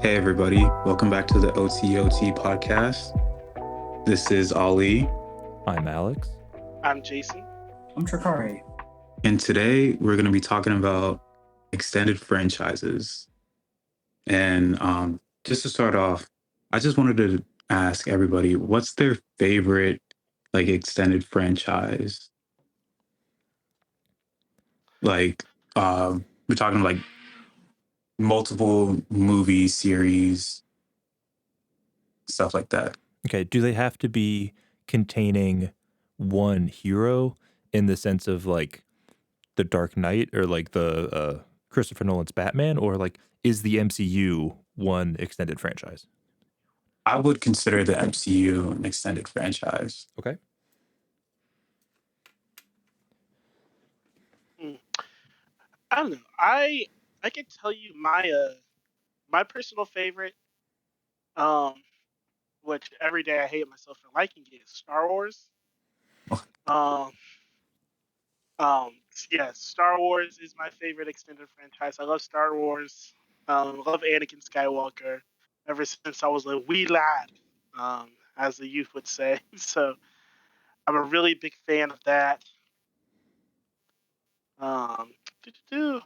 Hey, everybody. Welcome back to the OTOT podcast. This is Ali, I'm Alex. I'm Jason. I'm Trakari. and today we're going to be talking about extended franchises. And just to start off, I just wanted to ask everybody, what's their favorite extended franchise? We're talking multiple movie series, stuff like that. Okay, do they have to be containing one hero in the sense of like the Dark Knight or like the Christopher Nolan's Batman, or like is the MCU one extended franchise? I would consider the MCU an extended franchise. Okay. I don't know. I can tell you my personal favorite, um, which every day I hate myself for liking it, is Star Wars. Um, yeah, Star Wars is my favorite extended franchise. I love Star Wars. Love Anakin Skywalker ever since I was a wee lad, as the youth would say. So I'm a really big fan of that.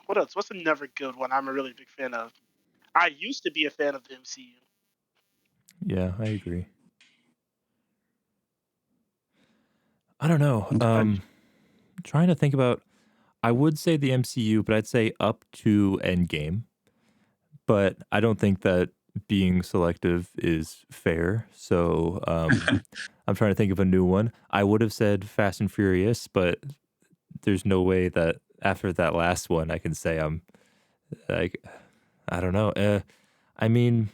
What else? What's another good one I'm a really big fan of? I used to be a fan of the MCU. Yeah, I agree. I don't know. Trying to think about, I would say the MCU, but I'd say up to Endgame. But I don't think that being selective is fair. So I'm trying to think of a new one. I would have said Fast and Furious, but there's no way that after that last one I can say I'm like, I don't know. I mean,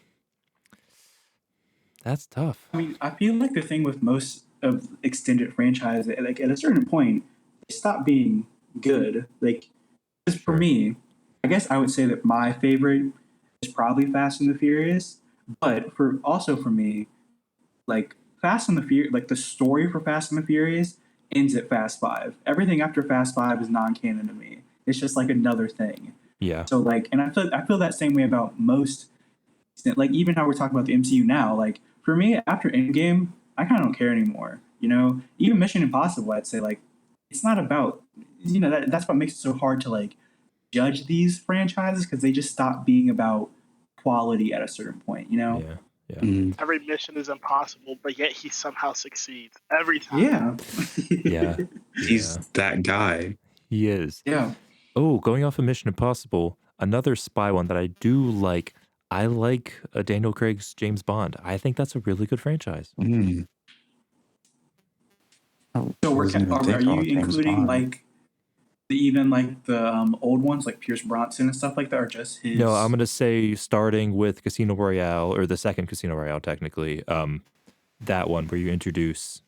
that's tough. I mean, I feel like the thing with most of extended franchise, like at a certain point, they stop being good. Like, just for me, I guess I would say that my favorite is probably Fast and the Furious. But for me, like Fast and the Furious, like the story for Fast and the Furious ends at Fast Five. Everything after Fast Five is non-canon to me. It's just like another thing. Yeah. So like, and I feel that same way about most. Like even how we're talking about the MCU now. Like for me, after Endgame, I kind of don't care anymore. You know, even Mission Impossible, I'd say like it's not about that's what makes it so hard to like judge these franchises because they just stop being about quality at a certain point. You know. Yeah. Yeah. Mm. Every mission is impossible, but yet he somehow succeeds every time. Yeah. Yeah. He's that guy. He is. Yeah. Oh, going off of Mission Impossible, another spy one that I do like. I like Daniel Craig's James Bond. I think that's a really good franchise. Mm. So are you including like the old ones like Pierce Bronson and stuff like that, or just his? No, I'm gonna say starting with Casino Royale, or the second Casino Royale, technically. That one where you introduce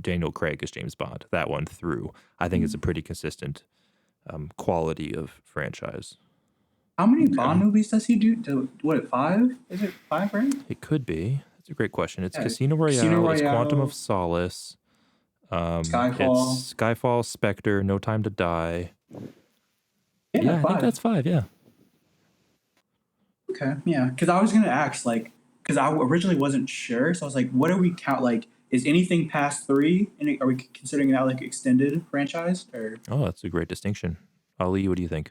Daniel Craig as James Bond. That one through, I think it's a pretty consistent quality of franchise. How many Bond movies does he do? What, 5? Is it 5, right? It could be. That's a great question. It's Yeah, Casino Royale, it's Quantum of Solace, Skyfall. it's Skyfall, Spectre, No Time to Die. Yeah, I think that's 5. Yeah. Okay, yeah. Because I was gonna ask, like, because I originally wasn't sure, so I was like, what do we count? Like, is anything past 3? And are we considering that like extended franchise? Or Oh, that's a great distinction. Ali, what do you think?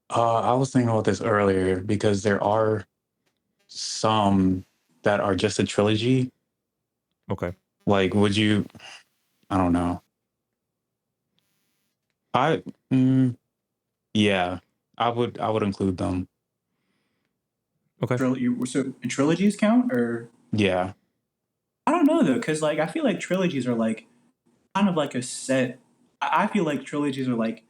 I was thinking about this earlier because there are some that are just a trilogy. Okay. Like, would you? I don't know. Yeah, I would include them. Okay. so trilogies count, or Yeah. I don't know though, because like I feel like trilogies are like kind of like a set. I feel like trilogies are like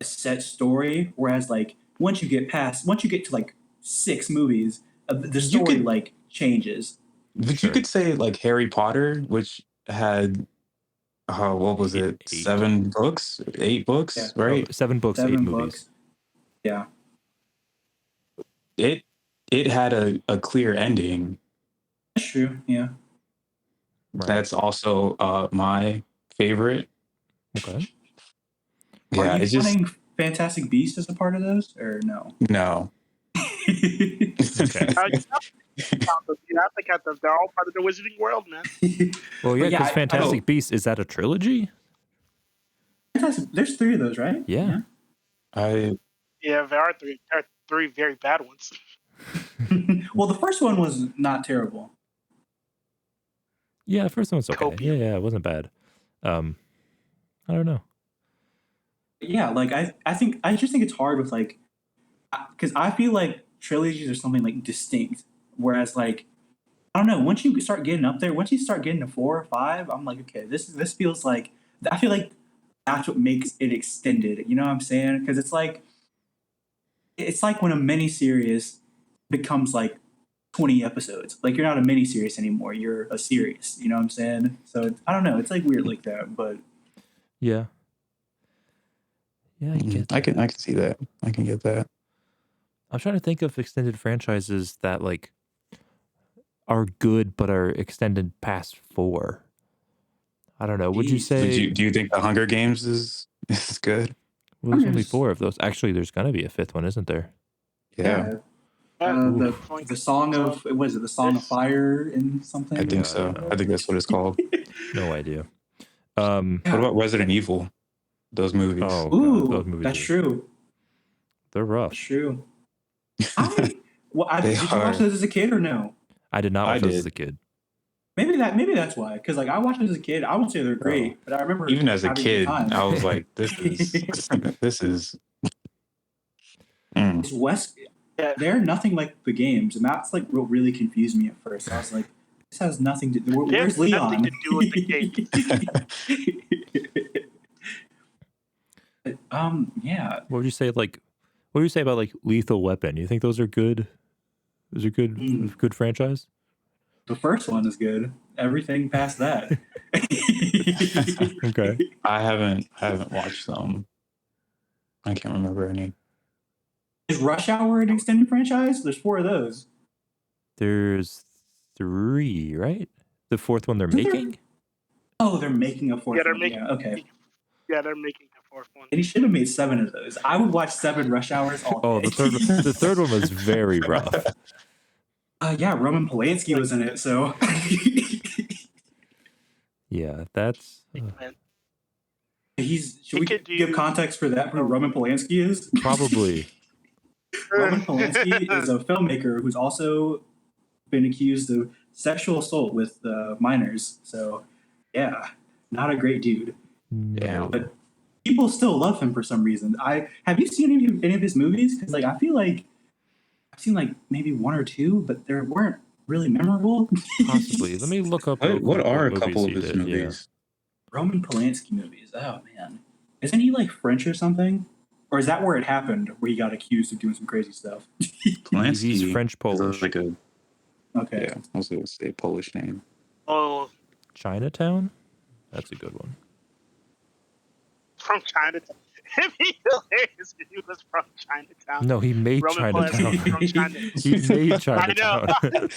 a set story, whereas like once you get to like 6 movies, the story like changes. But you could say like Harry Potter, which had what was it? 7 books, 8 books, Yeah. right? 7 books, 8 movies. Yeah. It had a clear ending. That's true. Yeah. Right. That's also my favorite. Okay. Yeah, Are you it's just counting Fantastic Beasts as a part of those, or no? no. Okay. You have to count them. They're all part of the wizarding world, man. Well, yeah, But yeah, because Fantastic Beasts, is that a trilogy? There's 3 of those, right? Yeah. I Yeah, there are 3. There are 3 very bad ones. Well, the first one was not terrible. Yeah, first one's okay. Copium. Yeah, it wasn't bad. I don't know. Yeah, like I just think it's hard with like, because I feel like trilogies are something like distinct, whereas like I don't know, once you start getting up there, once you start getting to 4 or 5, I'm like, okay, this feels like, I feel like that's what makes it extended. You know what I'm saying? Because it's like when a miniseries becomes like 20 episodes. Like you're not a miniseries anymore. You're a series. You know what I'm saying? So I don't know. It's like weird like that, but Yeah. Yeah, I get I that. can see that. I can get that. I'm trying to think of extended franchises that like are good but are extended past 4. I don't know. Would you Jeez. say Do you think the Hunger Games is good? well, there's only Hunger's- 4 of those? Actually, there's gonna be a 5th one, isn't there? Yeah, The song of what is it? The Song of Fire and something. I think Yeah, I so. don't know. I think that's what it's called. No idea. What about Resident Evil? Those movies. Oh Ooh, god, those movies that's are, true. they're rough. That's true. Did you They watch are. those as a kid or no? I did not I watch those did. as a kid. Maybe that's why. Because like I watched them as a kid. I won't say they're great, but I remember Even as a having kid, good time. I was like, this is. It's West. Yeah. They're nothing like the games, and that's like what really confused me at first. I was like, this has nothing to do. Where's It has nothing Leon? to do with the Yeah. What would you say about like Lethal Weapon? You think those are good? Those are good good franchise? The first one is good. Everything past that. Okay. I haven't watched them. I can't remember any. Is Rush Hour an extended franchise? There's 4 of those. There's 3, right? The 4th one they're Isn't there- making? Oh, they're making a 4th they're one. making- Yeah, okay. Yeah, they're making the 4th one. And he should have made 7 of those. I would watch 7 Rush Hours all day. Oh, the third one was very rough. Yeah, Roman Polanski was in it, so. Yeah, that's Man. Should we could give do- context for that? Who Roman Polanski is? probably Roman Polanski is a filmmaker who's also been accused of sexual assault with minors. So, yeah, not a great dude. no. But people still love him for some reason. Have you seen any of his movies? Because like I feel like I've seen like maybe 1 or 2, but they weren't really memorable. Possibly. Let me look up. real What quick are a movies couple of he his did, movies? Roman Polanski movies. Oh man, isn't he like French or something? Or is that where it happened, where he got accused of doing some crazy stuff? Polanski. He's French is Polish. like a Okay. I was gonna say Polish name. Oh, Chinatown? That's a good one. from Chinatown. It'd be hilarious if he was from Chinatown. No, he made Roman Chinatown. Polanski from Chinatown. He made I Chinatown. know.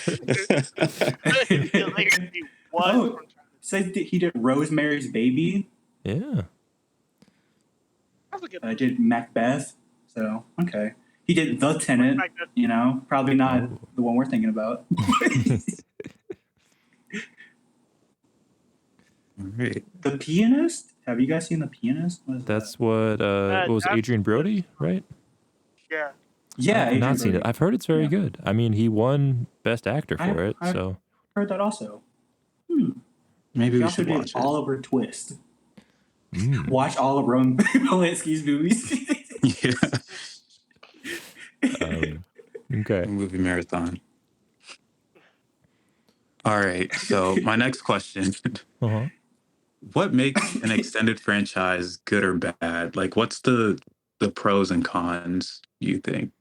It'd be hilarious if he was Oh. from Chinatown. Said that he did Rosemary's Baby. Yeah. That's a good Did Macbeth. So okay, he did The Tenant. Macbeth. You know, probably not Oh. the one we're thinking about. All right. The Pianist. Have you guys seen The Pianist? What is That's that? what was that's- Adrian Brody, right? Yeah. Yeah, I've not Adrian seen it. Brody. I've heard it's very Yeah. good. I mean, he won Best Actor for it, I- so Heard that also. Maybe He we also should did watch it. Oliver Twist. mm. Watch all of Roman Polanski's movies. Yeah. Okay. Movie marathon. All right. So my next question: Uh-huh. what makes an extended franchise good or bad? Like, what's the pros and cons? You think?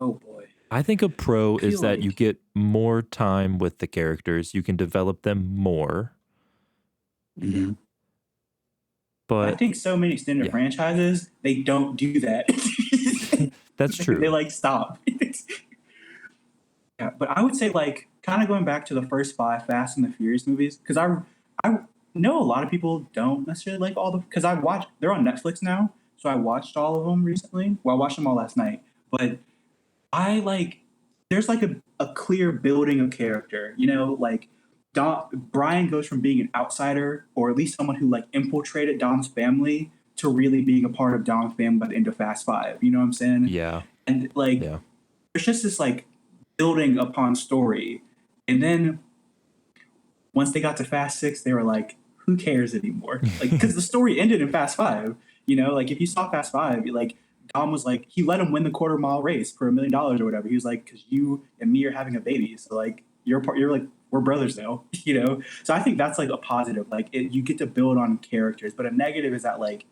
Oh boy. I think a pro I feel is that like- you get more time with the characters. You can develop them more. Mhm. I But think so many extended yeah. franchises, they don't do that. that's They true. like stop. Yeah, but I would say like kind of going back to the first 5 Fast and the Furious movies, because I know a lot of people don't necessarily like all the, because they're on Netflix now, so I watched all of them recently. Well, I watched them all last night, but I like there's like a clear building of character. You know, like Brian goes from being an outsider, or at least someone who like infiltrated Dom's family, to really being a part of Dom's family by the end of Fast Five. You know what I'm saying? Yeah. And like Yeah. there's just this like building upon story. And then once they got to Fast Six, they were like, who cares anymore? Like, because the story ended in Fast Five. You know, like if you saw Fast Five, like Dom was like, he let him win the quarter-mile race for $1 million or whatever. He was like, because you and me are having a baby, so like you're like we're brothers now, you know. So I think that's like a positive. Like you get to build on characters, but a negative is that like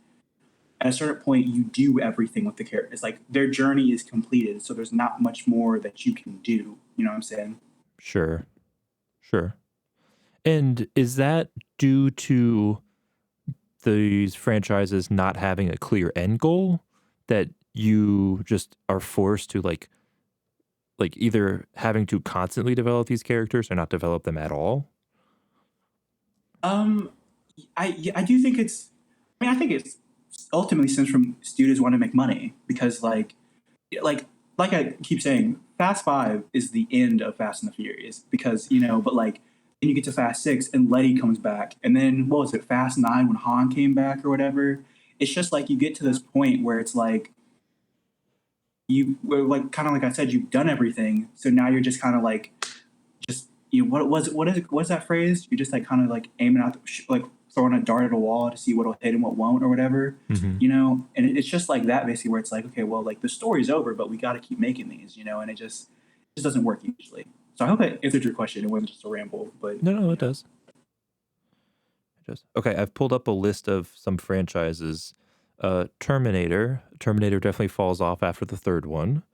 at a certain point you do everything with the characters. Like their journey is completed, so there's not much more that you can do. You know what I'm saying? Sure. Sure. And is that due to these franchises not having a clear end goal, that you just are forced to like either having to constantly develop these characters or not develop them at all? Um, I do think it's. I mean, I think it's ultimately stems from studios want to make money because like like I keep saying, Fast Five is the end of Fast and the Furious because you know, but like then you get to Fast Six and Letty comes back, and then what was it, Fast Nine when Han came back or whatever. It's just like you get to this point where it's like like kind of like I said, you've done everything, so now you're just kind of like just you know what's that phrase? You're just like kind of like aiming out like throwing a dart at a wall to see what'll hit and what won't or whatever, you know. And it's just like that basically, where it's like, okay, well, like the story's over, but we got to keep making these, you know. And it just doesn't work usually. So I hope I answered your question. It wasn't just a ramble, but No, it does. It does. Okay, I've pulled up a list of some franchises. Terminator definitely falls off after the third one.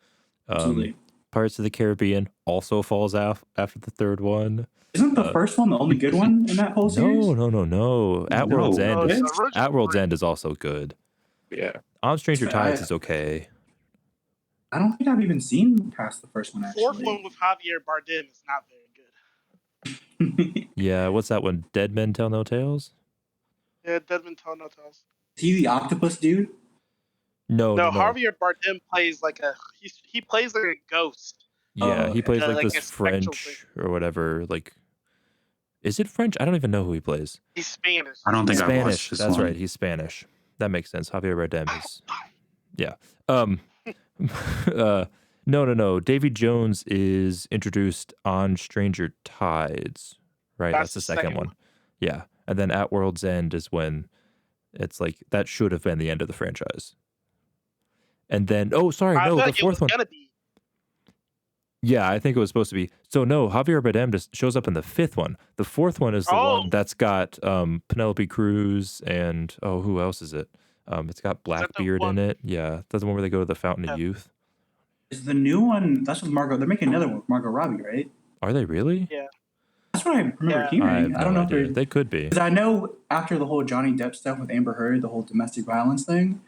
Absolutely. Pirates of the Caribbean also falls off after the third one. Isn't the first one the only good one in that whole series? No. At No. World's No, End it's is the original At World's three. End is also good. Yeah. On Stranger I- Tides is okay. I don't think I've even seen past the first one Fourth actually. one with Javier Bardem is not very good. Yeah, what's that one? Dead Men Tell No Tales? Yeah, Deadman Tell No Tales. Is he the octopus dude? No. Javier Bardem plays like he plays like a ghost. Yeah, he okay. plays like Like this a spectral French or whatever. Like, is it French? I don't even know who he plays. He's Spanish. I don't think I watched Spanish. this That's one. right. He's Spanish. That makes sense. Javier Bardem is. Yeah. No. Davy Jones is introduced on Stranger Tides, right? That's the second one. Yeah. And then At World's End is when it's like that should have been the end of the franchise. And then I the thought fourth one. Gonna be. Yeah, I think it was supposed to be. So no, Javier Bardem just shows up in the fifth one. The fourth one is the one that's got Penelope Cruz and who else is it? It's got Blackbeard in it. Yeah, that's the one where they go to the Fountain of Youth. Is the new one? That's with Margot. They're making another one with Margot Robbie, right? Are they really? Yeah. That's what I remember Yeah. hearing. I I don't know if they're. They could be. Because I know after the whole Johnny Depp stuff with Amber Heard, the whole domestic violence thing,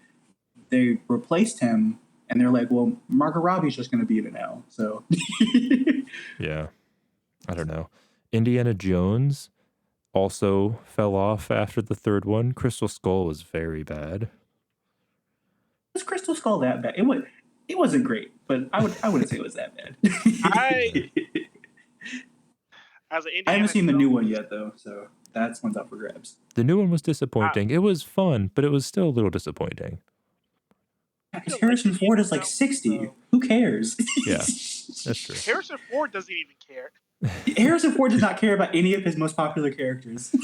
they replaced him, and they're like, "Well, Margot Robbie's just going to be in it now." So, Yeah, I don't know. Indiana Jones also fell off after the third one. Crystal Skull was very bad. was Crystal Skull that bad? It wasn't great, but I wouldn't say it was that bad. I haven't seen the new one yet though, so that's one's up for grabs. The new one was disappointing. It was fun, but it was still a little disappointing. Because Harrison Ford is like 60. Who cares? Yeah, that's true. Harrison Ford doesn't even care. Harrison Ford does not care about any of his most popular characters.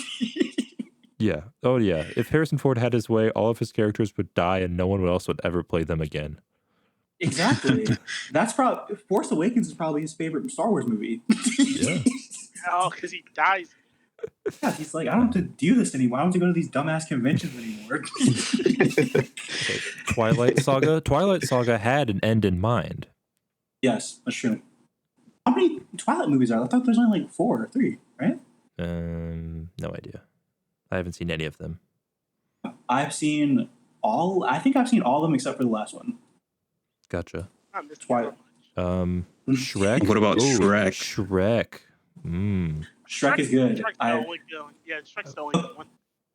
Yeah. Oh, yeah. If Harrison Ford had his way, all of his characters would die and no one else would ever play them again. Exactly. That's probably Force Awakens is probably his favorite Star Wars movie. Yeah. Oh, because he dies. Yeah, he's like, I don't have to do this anymore. I don't have to go to these dumbass conventions anymore. Okay. Twilight Saga. Twilight Saga had an end in mind. Yes, that's true. How many Twilight movies are there? I thought there's only like 4 or 3, right? No idea. I haven't seen any of them. I've seen all. I think I've seen all of them except for the last one. Gotcha. I missed Twilight. Shrek. What about Ooh, Shrek? Shrek. Shrek is good. Shrek's the only good one. Yeah, Shrek's the only good one.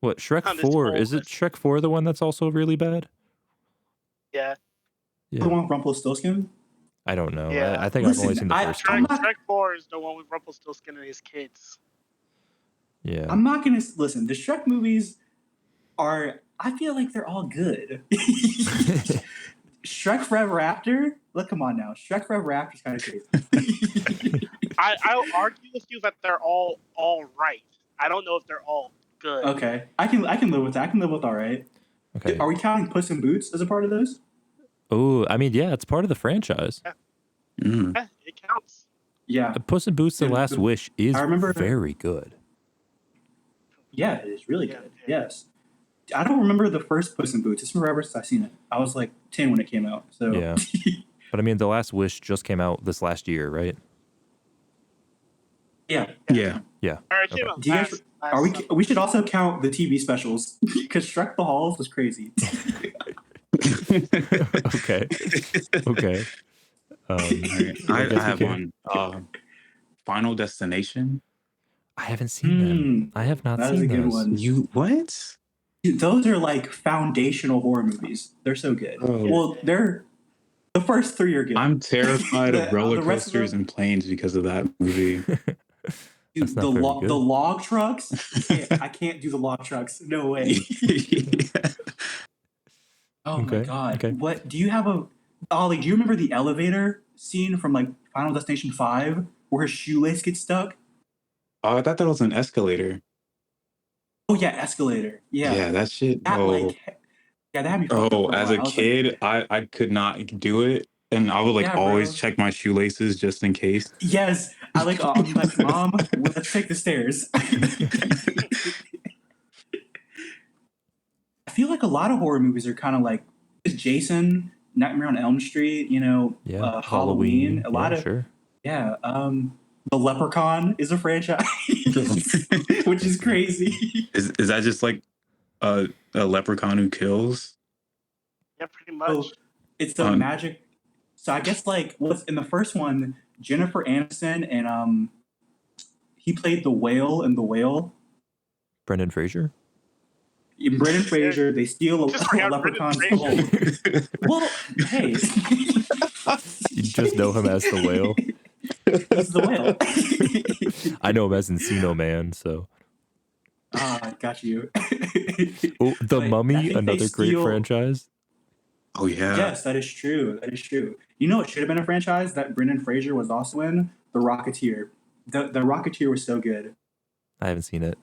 What, Shrek On this 4? whole Is it list. Shrek 4 the one that's also really bad? Yeah. The one with Rumpelstiltskin? I don't know. Yeah. I think I've only Listen, seen the first I'm two. not. Shrek 4 is the one with Rumpelstiltskin and his kids. Yeah. I'm not gonna listen. The Shrek movies are. I feel like they're all good. Shrek Forever After. Look, come on now. Shrek Forever After is kind of crazy. I'll argue with you that they're all right. I don't know if they're all good. Okay, I can live with that. I can live with all right. Okay. Are we counting Puss in Boots as a part of those? Oh, I mean, yeah, it's part of the franchise. Mm. Yeah, it counts. Yeah, Puss in Boots: The Last Wish is I remember- very good. yeah, it is really Yeah, good. yeah. Yes, I don't remember the first Puss in Boots. It's forever since I've seen it. I was like 10 when it came out. So Yeah. But I mean, The Last Wish just came out this last year, right? yeah. Yeah. Yeah. All right, came Okay. out Do you guys? last Are we? summer. We should also count the TV specials because Shrek the Halls was crazy. Okay. Okay. I guess we have can- one. Final Destination. I haven't seen them. I have not That is seen a good those. one. You what? Dude, those are like foundational horror movies. They're so good. Oh. Well, they're the first three are good. I'm terrified of The roller rest of coasters them- and planes because of that movie. Dude, That's not very good. the log trucks. I can't do the log trucks. No way. Oh my Okay, god. okay. What do you have a Ollie, do you remember the elevator scene from like Final Destination 5 where her shoelace gets stuck? Oh, I thought that was an escalator. Oh yeah, escalator. Yeah. Yeah, that shit. That like yeah, that had me fucked up Oh, for a as while. a I was kid, I could not do it, and I would like Yeah, bro. always check my shoelaces just in case. yes. I'm like, Mom, let's take the stairs. I feel like a lot of horror movies are kind of like Jason, Nightmare on Elm Street, Yeah. Halloween. A lot yeah, of sure. yeah. The Leprechaun is a franchise, which is crazy. Is that just like a leprechaun who kills? Yeah, pretty much. Oh, it's the magic. So I guess like what's in the first one, Jennifer Aniston and he played the whale in The Whale. Brendan Fraser? In Brendan Fraser, they steal a Just forgot leprechaun's Brendan soul. Well, hey, You just know him as the whale. he's the whale. I know him as Encino Man, so. Ah, got you. Oh, The But I Mummy, think they another great steal- franchise. Oh yeah. Yes, that is true. That is true. You know, it should have been a franchise that Brendan Fraser was also in. The Rocketeer. The Rocketeer was so good. I haven't seen it.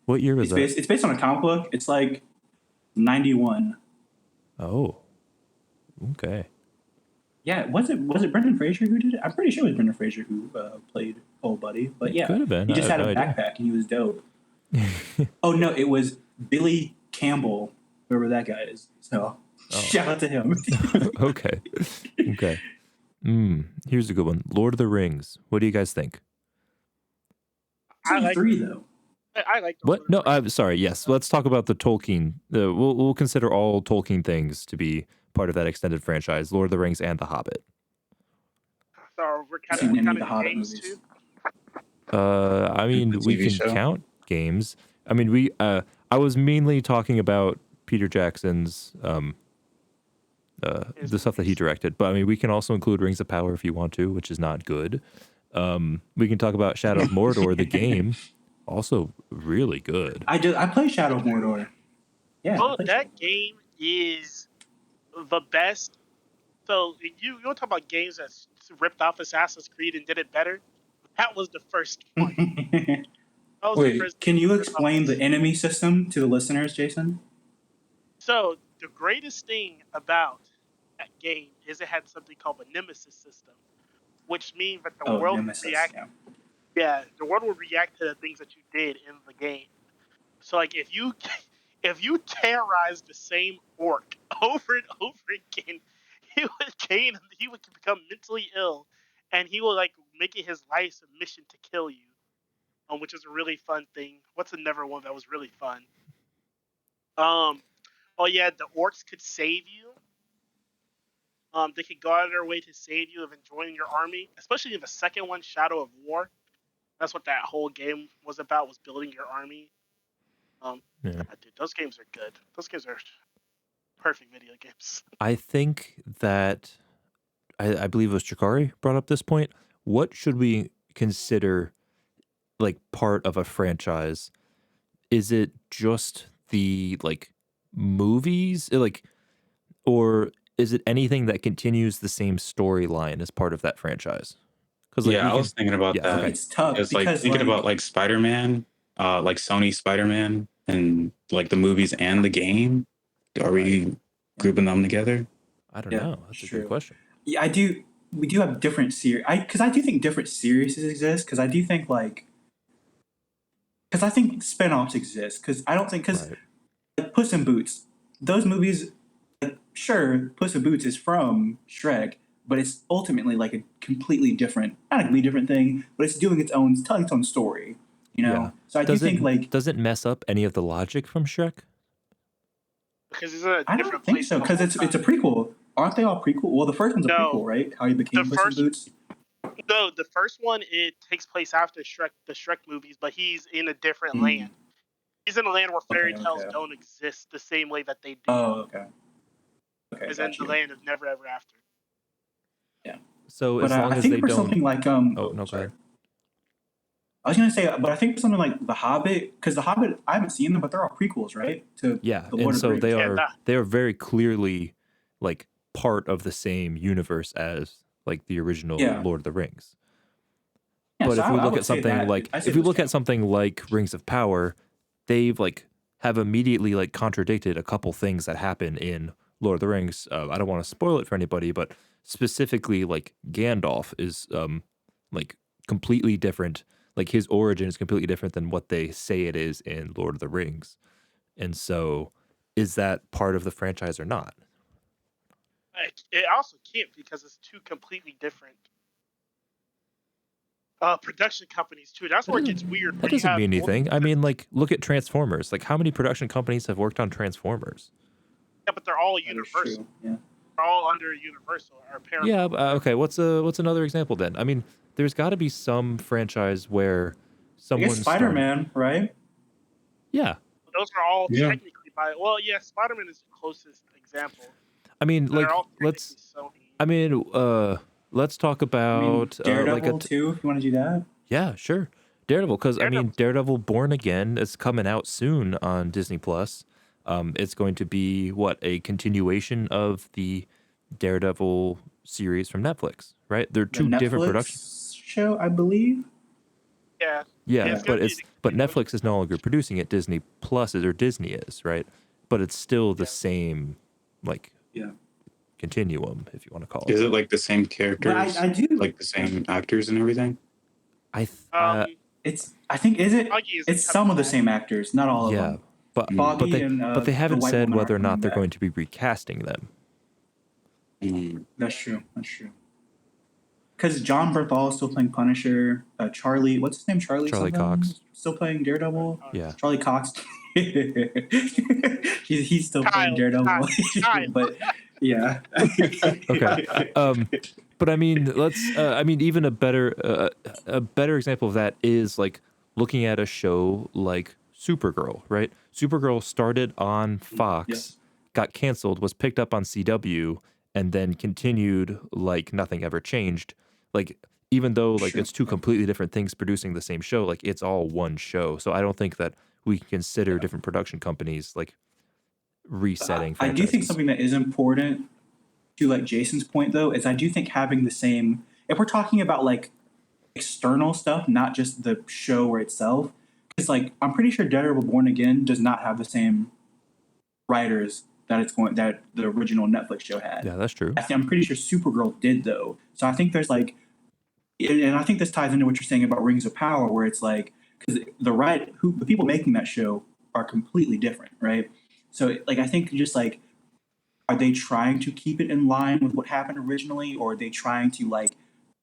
What year was It's based on a comic book. It's like 91. that? Oh. Okay. Yeah, was it Brendan Fraser who did it? I'm pretty sure it was Brendan Fraser who played Old Buddy. But yeah, Could have been. he just I had a have no idea. backpack and he was dope. Oh no, it was Billy Campbell, whoever that guy is. So shout out to him. Okay. Okay. Here's a good one. Lord of the Rings. What do you guys think? I like 3 though. I like those What? No, ones. I'm sorry. Yes, let's talk about the Tolkien. We'll consider all Tolkien things to be part of that extended franchise: Lord of the Rings and The Hobbit. So we're I've kind seen of any of kind the of Hobbit games movies. too. I mean, The we TV can show? count games. I mean, I was mainly talking about Peter Jackson's the stuff that he directed, but I mean, we can also include Rings of Power if you want to, which is not good. We can talk about Shadow of Mordor, the game, also really good. I play Shadow of Mordor. Yeah. I Oh, play that game is the best. So you want to talk about games that ripped off Assassin's Creed and did it better? That was the first one. Shadow. That was Wait, the first Can you game that ripped off explain the enemy system to the listeners, Jason? So the greatest thing about that game is it had something called a nemesis system, which means that the world Nemesis. would react. Yeah. Yeah, the world would react to the things that you did in the game. So like if you terrorize the same orc over and over again, he would become mentally ill, and he will like make it his life's mission to kill you, which is a really fun thing. What's another one that was really fun? Oh yeah, the orcs could save you. They could go out of their way to save you of joining your army, especially in the second one, Shadow of War. That's what that whole game was about, was building your army. Yeah. Dude, those games are good. Those games are perfect video games. I think that I believe it was Chikari brought up this point. What should we consider like part of a franchise? Is it just the like movies, like, or is it anything that continues the same storyline as part of that franchise? Because like Yeah, we I was can, thinking about yeah, that okay, It's tough because, like, because thinking about like like Spider-Man, like Sony Spider-Man, and like the movies and the game. Are right. we grouping them together? I don't yeah, know. it's That's a good true. question. Yeah, I do. We do have different series. I do think different series exist because I do think like because I think spin-offs exist because I don't think because Right. like Puss in Boots, those movies, like sure, Puss in Boots is from Shrek, but it's ultimately like a completely different, not a completely different thing, but it's doing its own, it's telling its own story, you Yeah. know. So I do think like Does it mess up any of the logic from Shrek? because he's in a I don't different think place so the because whole it's a time. prequel. Aren't they all prequel? Well, the first one's a No, prequel, right? How he the became Puss in first Boots. no, the first one it takes place after the Shrek movies, but he's in a different land. He's in a land where fairy Okay, tales okay. don't exist the same way that they do, Oh, okay. Okay, as in got the you. land of Never Ever After. Yeah, So but as long I as think they for don't, something like oh oh no, go sorry, ahead. I was gonna say, but I think for something like The Hobbit, because The Hobbit I haven't seen them, but they're all prequels, right? To Yeah, the and Lord of the so Rings. Yeah, they are very clearly like part of the same universe as like the original Yeah, Lord of the Rings. yeah. But So if we I look would at say something that like I say if we those look at count. something like Rings of Power, they've like have immediately like contradicted a couple things that happen in Lord of the Rings. I don't want to spoil it for anybody, but specifically like Gandalf is like completely different. Like his origin is completely different than what they say it is in Lord of the Rings. And so is that part of the franchise or not? it also can't because it's two completely different production companies too. That's where it gets weird. That Where you doesn't have mean anything. I because mean, like, look at Transformers. Like, how many production companies have worked on Transformers? yeah, but they're all That is Universal. true. Yeah. They're all under Universal or Yeah. Paramount. Okay. What's another example then? I mean, there's got to be some franchise where I guess someone Spider started. Man, right? Yeah. Those are all Yeah. technically by yeah, Spider-Man is the closest example. I mean, They're like, all technically Sony. I mean, let's talk I mean, about Daredevil too, if you want to do that. yeah, sure, Daredevil. Because I mean, Daredevil's Daredevil Born Again is coming out soon on Disney Plus. It's going to be what a continuation of the Daredevil series from Netflix, right? They're The two different productions. Netflix show, I believe. yeah, Yeah, it's Yeah. gonna be the but continuation Netflix of is no longer Netflix. producing it. Disney Plus is or Disney is, right? But it's still the Yeah, same like Yeah. continuum, if you want to call it Is it that. like the same But characters, I do. like the Yeah. same actors and everything? I th- It's I think is it? Foggy is It's kind of some of the bad. same actors, not all of yeah, them. but Foggy Mm. and they the haven't white said woman whether aren't or coming not they're back. going to be recasting them. Mm. That's true. That's true. Because John Berthal is still playing Punisher. Charlie, what's his name? Charlie Charlie something? Cox. Still playing Charlie Daredevil. Yeah. Cox. Charlie Cox. He's still playing Kyle, Daredevil. Kyle. But yeah. Okay. But I mean, let's. I mean, even a better example of that is like looking at a show like Supergirl, right? Supergirl started on Fox, Yes. got canceled, was picked up on CW, and then continued like nothing ever changed. Like even though like True. it's two completely different things producing the same show, like it's all one show. So I don't think that we can consider different production companies like resetting I do think franchises. something that is important to like Jason's point though is I do think having the same if we're talking about like external stuff, not just the show or itself, because like I'm pretty sure Daredevil Born Again does not have the same writers that the original Netflix show had. Yeah, that's true. I'm pretty sure Supergirl did though. So I think there's like, and I think this ties into what you're saying about Rings of Power, where it's like because the people making that show are completely different, right? So like I think just like are they trying to keep it in line with what happened originally, or are they trying to like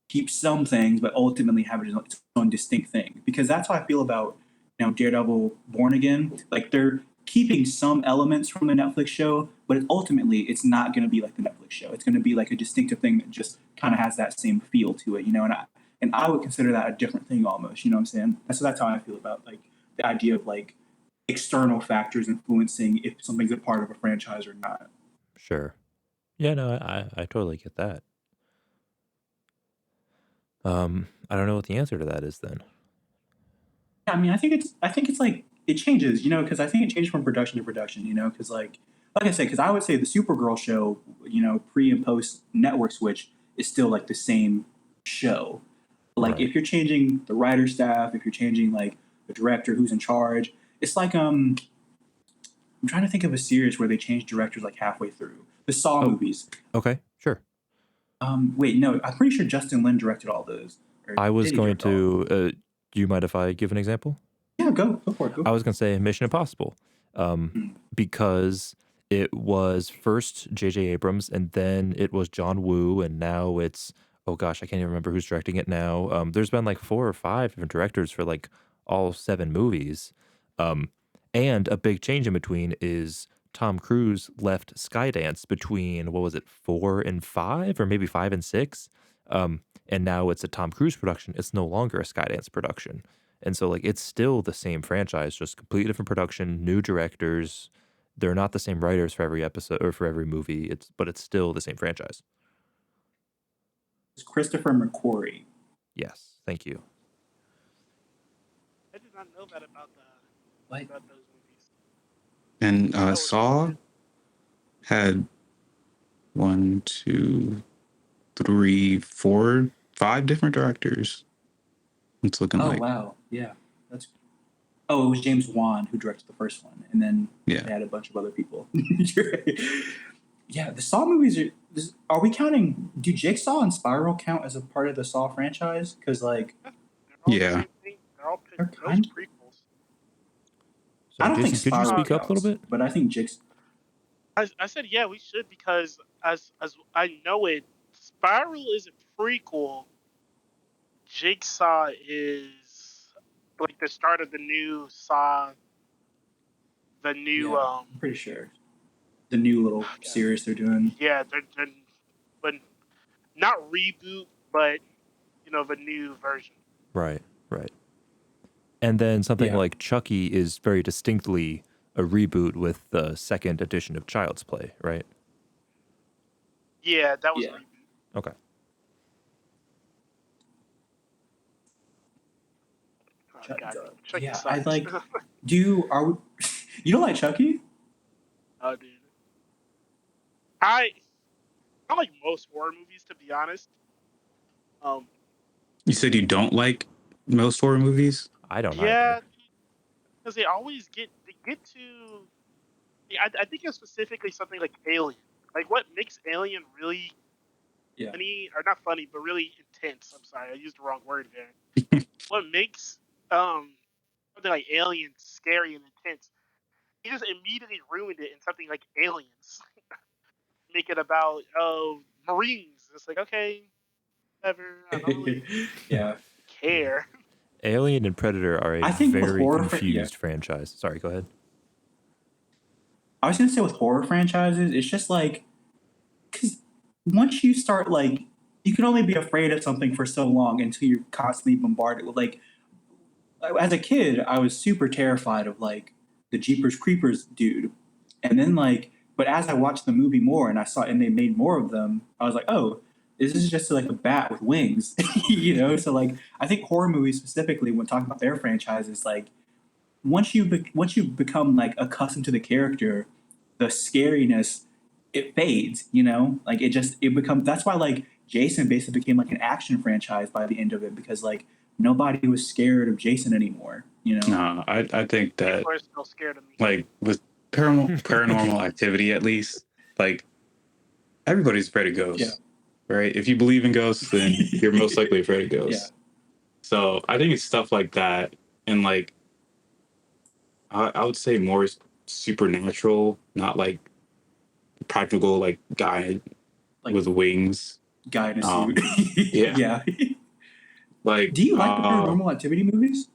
keep some things but ultimately have it as its own distinct thing? Because that's how I feel about Daredevil Born Again. Like they're keeping some elements from the Netflix show, but ultimately it's not going to be like the Netflix show. It's going to be like a distinctive thing that just kind of has that same feel to it, and I would consider that a different thing almost. You know what I'm saying? That's how I feel about like the idea of like external factors influencing if something's a part of a franchise or not. Sure. Yeah, no, I totally get that. I don't know what the answer to that is then. I mean, I think it's like it changes, because I think it changes from production to production, because like I said, because I would say the Supergirl show, pre and post network switch is still like the same show. Like Right. if you're changing the writer staff, if you're changing like the director who's in charge, it's like I'm trying to think of a series where they changed directors like halfway through. The Saw Oh, movies. okay, sure. Wait, no, I'm pretty sure Justin Lin directed all those. Or I was did he going direct all of them? to. Do you mind if I give an example? Yeah, go for it. Go I for was going to say Mission Impossible, it. because it was first J.J. Abrams, and then it was John Woo, and now it's, oh gosh, I can't even remember who's directing it now. There's been like 4 or 5 different directors for like all 7 movies, um, and a big change in between is Tom Cruise left Skydance between, what was it, 4 and 5, or maybe 5 and 6, and now it's a Tom Cruise production. It's no longer a Skydance production. And so, like, it's still the same franchise, just completely different production, new directors. They're not the same writers for every episode or for every movie. But it's still the same franchise. It's Christopher McQuarrie. Yes, thank you. I did not know that What? about those movies. And That was Saw had 1, 2, 3, 4, 5 different directors. It's looking Oh like wow, yeah, that's. Oh, it was James Wan who directed the first one, and then yeah. they had a bunch of other people. Yeah, the Saw movies are we counting? Do Jigsaw and Spiral count as a part of the Saw franchise? Because like they're all the Yeah. same thing. They're all they're those kind. prequels. I Sorry, don't think Jason, could you Spiral speak up a little counts, bit? but I think Jigsaw. I said yeah, we should because as I know it, Spiral is a prequel. Jigsaw is like the start of the new Saw. The new Yeah, I'm pretty sure the new little series they're doing. yeah, they're but not reboot, but the new version. Right, right. And then something Yeah, like Chucky is very distinctly a reboot with the second edition of Child's Play, right? Yeah, that was a yeah. reboot. Okay. Oh god, Chucky Yeah, sucks. I like. You don't like Chucky? Oh dude, I like most horror movies to be honest. Um, You said you don't like most horror movies? I don't yeah, either. because they get to. Yeah, I think it's specifically something like Alien. Like what makes Alien really Yeah. funny, or not funny, but really intense. I'm sorry, I used the wrong word there. What makes something like Alien scary and intense? He just immediately ruined it in something like Aliens. Make it about Marines. It's like okay, whatever. I don't really Yeah. care. Alien and Predator are a I think with very horror, confused franchise. Sorry, go ahead. I was gonna say with horror franchises, it's just like because once you start like you can only be afraid of something for so long until you're constantly bombarded with like. As a kid, I was super terrified of like the Jeepers Creepers dude, and then like, but as I watched the movie more and I saw and they made more of them, I was like, oh, this is just like a bat with wings, So like, I think horror movies specifically, when talking about their franchises, like once you become like accustomed to the character, the scariness it fades. Like it becomes that's why like Jason basically became like an action franchise by the end of it because like nobody was scared of Jason anymore. No, I think that People are still scared of me. like with paranormal activity at least, like everybody's afraid of ghosts. Right? If you believe in ghosts, then you're most likely afraid of ghosts. Yeah. So I think it's stuff like that, and like I would say more supernatural, not like practical, like guy Like with wings. guy in a suit. Yeah. Yeah. Like, Do you like the Paranormal Activity movies?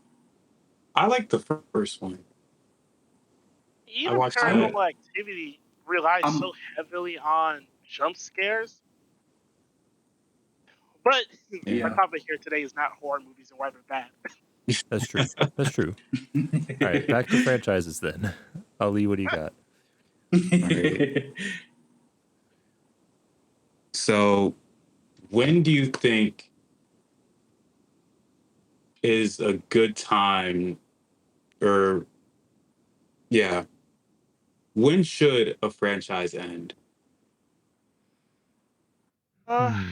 I like the first one. Even watched it. Paranormal Activity relies so heavily on jump scares. But Yeah. our topic here today is not horror movies and why they're bad. That's true. That's true. All right, back to franchises then. Ali, what do you got? Right. So, when do you think is a good time, or yeah, when should a franchise end? Uh,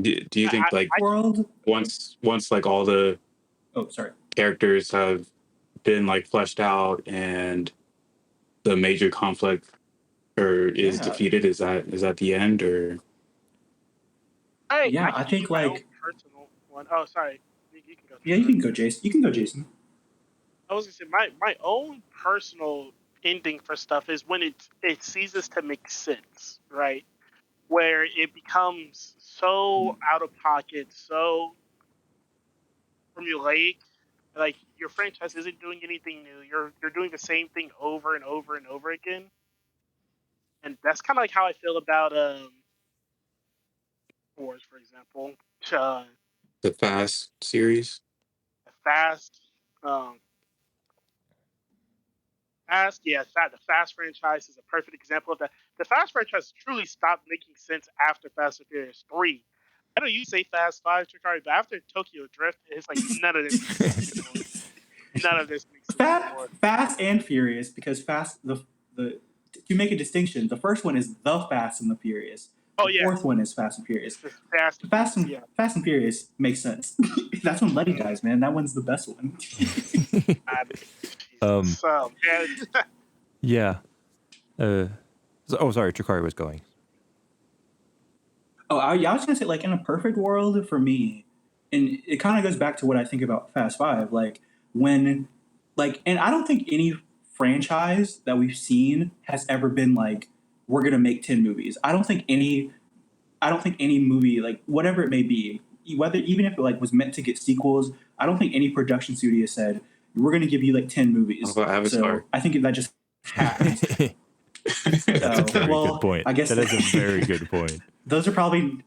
Do you think like I World. once like all the Oh, sorry. characters have been like fleshed out and the major conflict or is Yeah, defeated, is that the end, or yeah. I I can give you think my own like personal one. Oh, sorry. You can go yeah. through You first. can go, Jason. You can go, Jason. I was gonna say my own personal ending for stuff is when it ceases to make sense, right? Where it becomes so out of pocket, so formulaic. Like your franchise isn't doing anything new. You're doing the same thing over and over and over again. And that's kind of like how I feel about Wars, for example. Uh, the Fast series? Fast, um, Fast, yeah, the Fast franchise is a perfect example of that. The Fast franchise truly stopped making sense after Fast and Furious 3. I know you say Fast 5, Chikari, but after Tokyo Drift, it's like none of this makes sense anymore. None of this makes sense anymore. Fast and Furious, because the to make a distinction, the first one is the Fast and the Furious. Oh, The fourth yes. one is Fast and Furious. It's Fast and Furious, yeah. Fast and Furious makes sense. That's when Letty dies, man. That one's the best one. Jesus. Man. Yeah. Oh, sorry, Chikari was going. Oh, I was gonna say, like, in a perfect world for me, and it kind of goes back to what I think about Fast Five. Like when, like, and I don't think any franchise that we've seen has ever been like, we're gonna make 10 movies. I don't think any. I don't think any movie, like whatever it may be, whether even if it like was meant to get sequels, I don't think any production studio said we're gonna give you like 10 movies. What about Avatar? So I think that just happens. That's a very well, good point. I guess that is a very good point. those are probably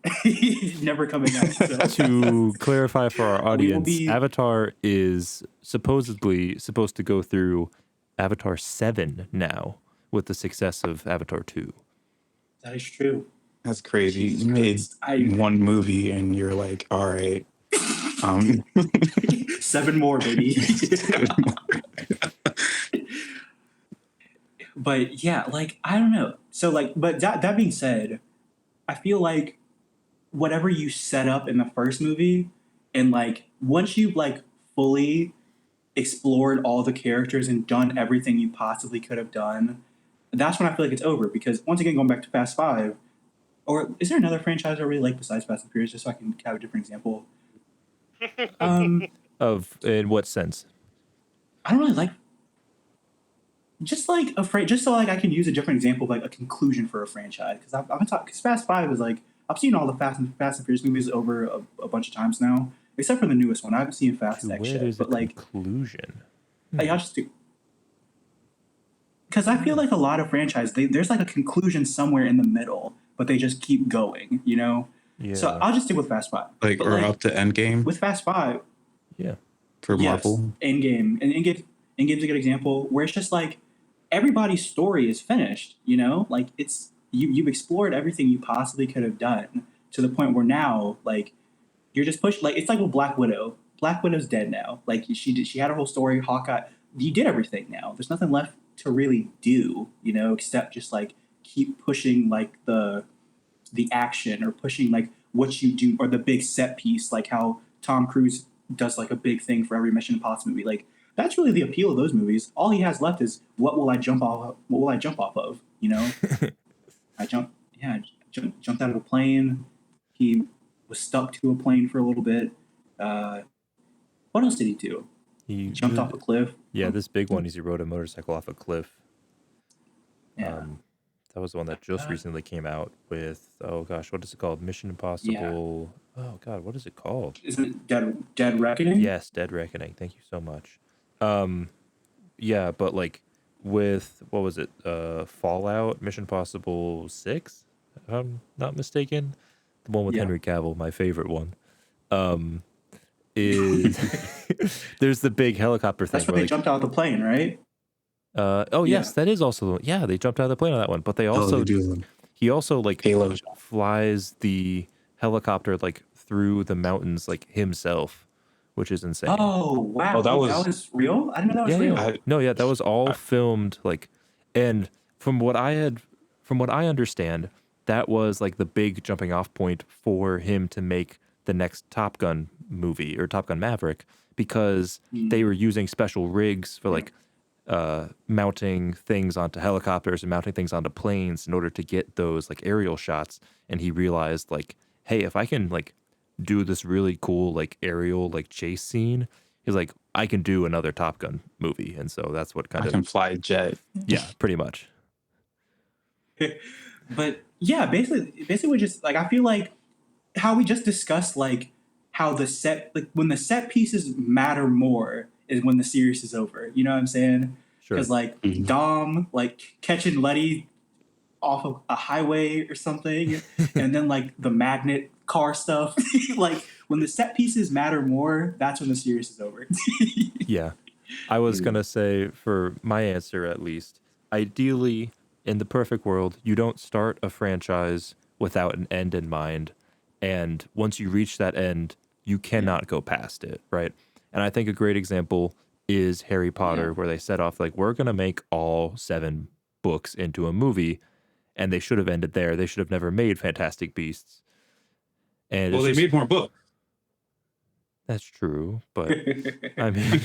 never coming out. So. To clarify for our We will audience, be- Avatar is supposedly supposed to go through Avatar 7 now with the success of Avatar 2. That is true. That's crazy. Jesus You made Christ. one movie and you're like, all right. 7 more, baby. But yeah, like I don't know. So like, but that being said, I feel like whatever you set up in the first movie, and like once you've like fully explored all the characters and done everything you possibly could have done, that's when I feel like it's over. Because once again, going back to Fast Five, or is there another franchise I really like besides Fast and Furious? Just so I can have a different example. Of in what sense? I don't really like. Just like just so like I can use a different example of like a conclusion for a franchise, because I've been talking, because Fast Five is like I've seen all the Fast and Furious movies over a bunch of times now, except for the newest one. I haven't seen Fast To X where yet, there's a but like conclusion. I'll just do, because I feel like a lot of franchise there's like a conclusion somewhere in the middle, but they just keep going, you know. Yeah. So I'll just stick with Fast Five. Like, But, or like, up to Endgame with Fast Five, Yeah. for yes, Marvel. Endgame's a good example where it's just like everybody's story is finished, you know? Like it's you've explored everything you possibly could have done to the point where now like you're just pushed, like it's like with Black Widow. Black Widow's dead now. Like she had her whole story, Hawkeye. You did everything now. There's nothing left to really do, you know, except just like keep pushing like the action, or pushing like what you do, or the big set piece, like how Tom Cruise does like a big thing for every Mission Impossible movie. Like that's really the appeal of those movies. All he has left is what will I jump off of? What will I jump off of? You know, jumped out of a plane. He was stuck to a plane for a little bit. What else did he do? He Jumped off a cliff. Yeah, this big one is he rode a motorcycle off a cliff. Yeah. That was the one that just recently came out with, oh gosh, what is it called? Mission Impossible. Yeah. Oh God, what is it called? Isn't it Dead Reckoning? Yes, Dead Reckoning. Thank you so much. Yeah, but like with, what was it? Fallout, Mission Impossible 6, if I'm not mistaken. The one with Henry Cavill, my favorite one. Is there's the big helicopter thing. That's where they jumped out of the plane, right? Yes, that is also, yeah, they jumped out of the plane on that one, but they also they do. he also like Halo. flies the helicopter like through the mountains like himself, which is insane. Oh wow, Oh, that that was was real. I didn't know that was Yeah, real. yeah. I, No, yeah, that was all I filmed like, and from what I understand, that was like the big jumping off point for him to make the next Top Gun movie or Top Gun Maverick, because they Mm, were using special rigs for yeah. like mounting things onto helicopters and mounting things onto planes in order to get those like aerial shots. And he realized like, hey, if I can like do this really cool like aerial like chase scene, he's like, I can do another Top Gun movie. And so that's what kind I of, can fly a jet. yeah, pretty much. But yeah, basically, we just like I feel like how we just discussed, like how the set, like when the set pieces matter more is when the series is over. You know what I'm saying? Because Sure. like Mhm. Dom like catching Letty off of a highway or something, and then like the magnet car stuff. Like when the set pieces matter more, that's when the series is over. Yeah. I was Mm. going to say, for my answer at least, ideally, in the perfect world, you don't start a franchise without an end in mind. And once you reach that end, you Yeah, cannot go past it, right? And I think a great example is Harry yeah. Potter, where they set off like, we're going to make all 7 books into a movie. And they should have ended there. They should have never made Fantastic Beasts. And Well, it's they just, made more books. that's true. But I mean,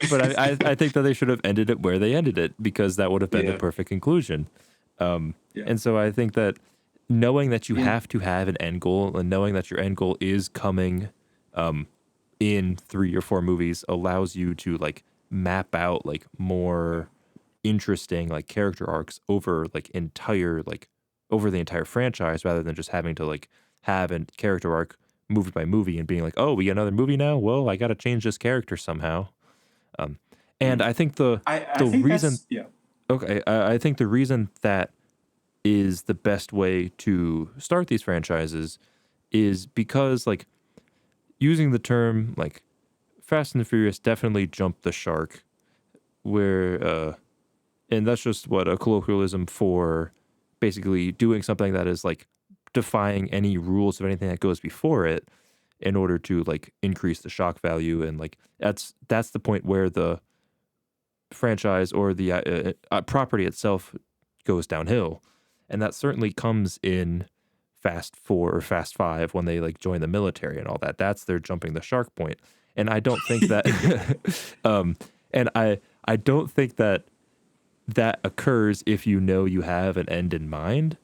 but I think that they should have ended it where they ended it, because that would have been the Yeah. perfect conclusion. Yeah, And so I think that knowing that you yeah, have to have an end goal, and knowing that your end goal is coming in 3 or 4 movies, allows you to like map out like more interesting like character arcs over over the entire franchise, rather than just having to like have a character arc movie by movie and being like, oh, we get another movie now, well, I got to change this character somehow. um, yeah. and I think the I the think reason that's yeah. okay, I think the reason that is the best way to start these franchises is because like using the term like Fast and the Furious definitely jumped the shark, where and that's just what a colloquialism for basically doing something that is like defying any rules of anything that goes before it, in order to like increase the shock value. And like that's the point where the franchise or the property itself goes downhill. And that certainly comes in Fast 4 or Fast 5, when they like join the military and all that. That's their jumping the shark point. And I don't think that um and I don't think that that occurs if you know you have an end in mind,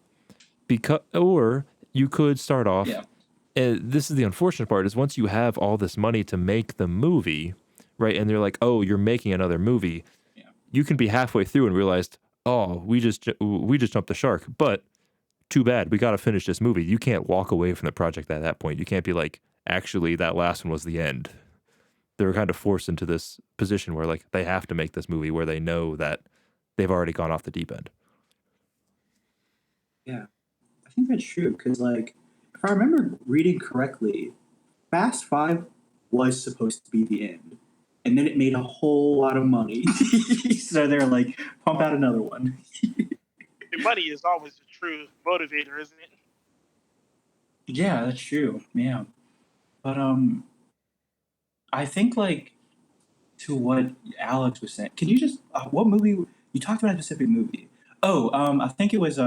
because or you could start off, Yeah, and this is the unfortunate part, is once you have all this money to make the movie, right, and they're like, oh, you're making another movie, yeah. you can be halfway through and realized, oh, we just jumped the shark, but too bad, we got to finish this movie. You can't walk away from the project at that point. You can't be like, actually, that last one was the end. They're kind of forced into this position where like they have to make this movie where they know that they've already gone off the deep end. Yeah, I think that's true because, like, if I remember reading correctly, Fast Five was supposed to be the end, and then it made a whole lot of money, so they're like, pump out another one. Money is always the true motivator, isn't it? Yeah, that's true. Yeah, but I think like to what Alex was saying. Can you just what movie you talked about a specific movie? Oh, I think it was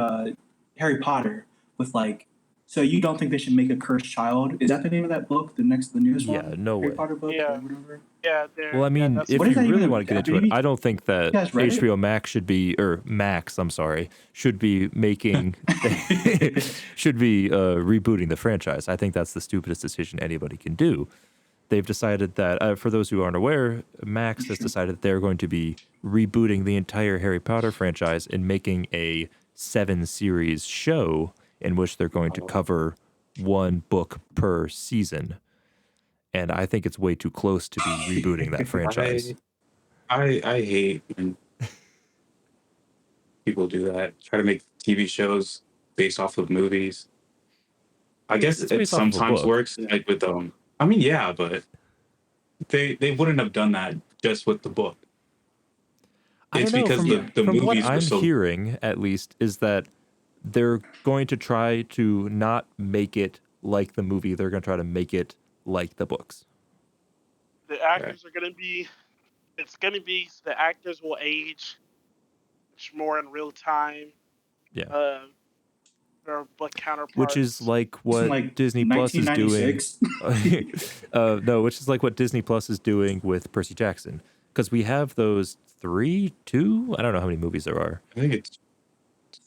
Harry Potter with like. So you don't think they should make a cursed child? Is that the name of that book? The newest Yeah, one, no Harry way. Potter book or Yeah, whatever. yeah, Well, I yeah. mean, That's if What is you that really even? want to get into Have it, you I don't think that guys read it? HBO Max should be, or Max, I'm sorry, should be making, should be rebooting the franchise. I think that's the stupidest decision anybody can do. They've decided that, for those who aren't aware, Max has decided that they're going to be rebooting the entire Harry Potter franchise and making a 7 series show in which they're going to Oh, cover 1 book per season. And I think it's way too close to be rebooting that franchise. I hate when people do that. Try to make TV shows based off of movies. I guess It's it based off of a sometimes book. works, like with I mean, yeah, but they wouldn't have done that just with the book. I It's don't know. because From Yeah, the from what movies were I'm so. hearing, at least, is that they're going to try to not make it like the movie, they're going to try to make it like the books. The actors are going to be. It's going to be the actors will age much more in real time. Yeah. Their book counterparts. Which is like what like Disney Plus is doing. 1996. No, which is like what Disney Plus is doing with Percy Jackson. Because we have those two, I don't know how many movies there are. I think it's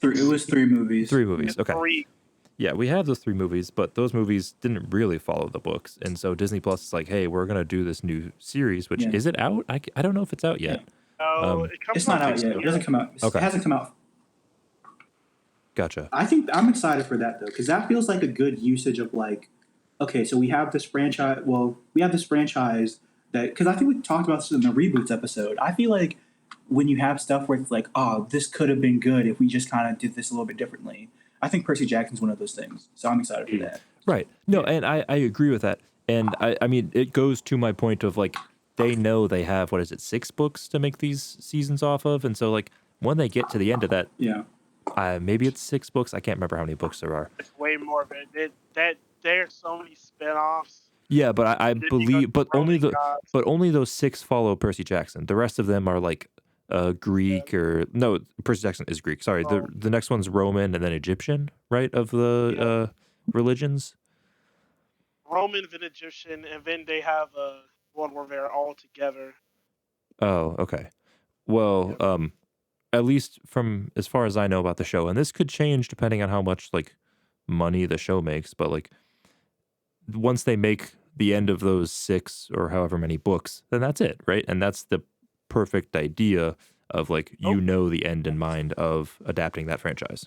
It was 3 movies. 3 movies, okay. 3. Yeah, we have those 3 movies, but those movies didn't really follow the books. And so Disney Plus is like, hey, we're going to do this new series, which, is it out? I don't know if it's out yet. No, it comes It's not out yet. It doesn't come out. Okay. It hasn't come out. Gotcha. I think I'm excited for that though, because that feels like a good usage of like, okay, so we have this franchise. Well, we have this franchise that, because I think we talked about this in the reboots episode. I feel like when you have stuff where it's like, oh, this could have been good if we just kind of did this a little bit differently. I think Percy Jackson's one of those things, so I'm excited for that. Right. No, and I agree with that. And I mean, it goes to my point of like, they know they have, 6 books to make these seasons off of. And so like, when they get to the end of that, Yeah. maybe it's 6 books. I can't remember how many books there are. It's way more of it. There's so many spinoffs. Yeah, but I believe, but only gods. those 6 follow Percy Jackson. The rest of them are like Greek or no, Percy Jackson is Greek. Sorry, the next one's Roman and then Egyptian, right? Of the religions. Roman, then Egyptian, and then they have one where they're all together. Oh, okay. Well, at least from as far as I know about the show, and this could change depending on how much like money the show makes, but like once they make the end of those 6 or however many books, then that's it, right? And that's the perfect idea of like the end in mind of adapting that franchise.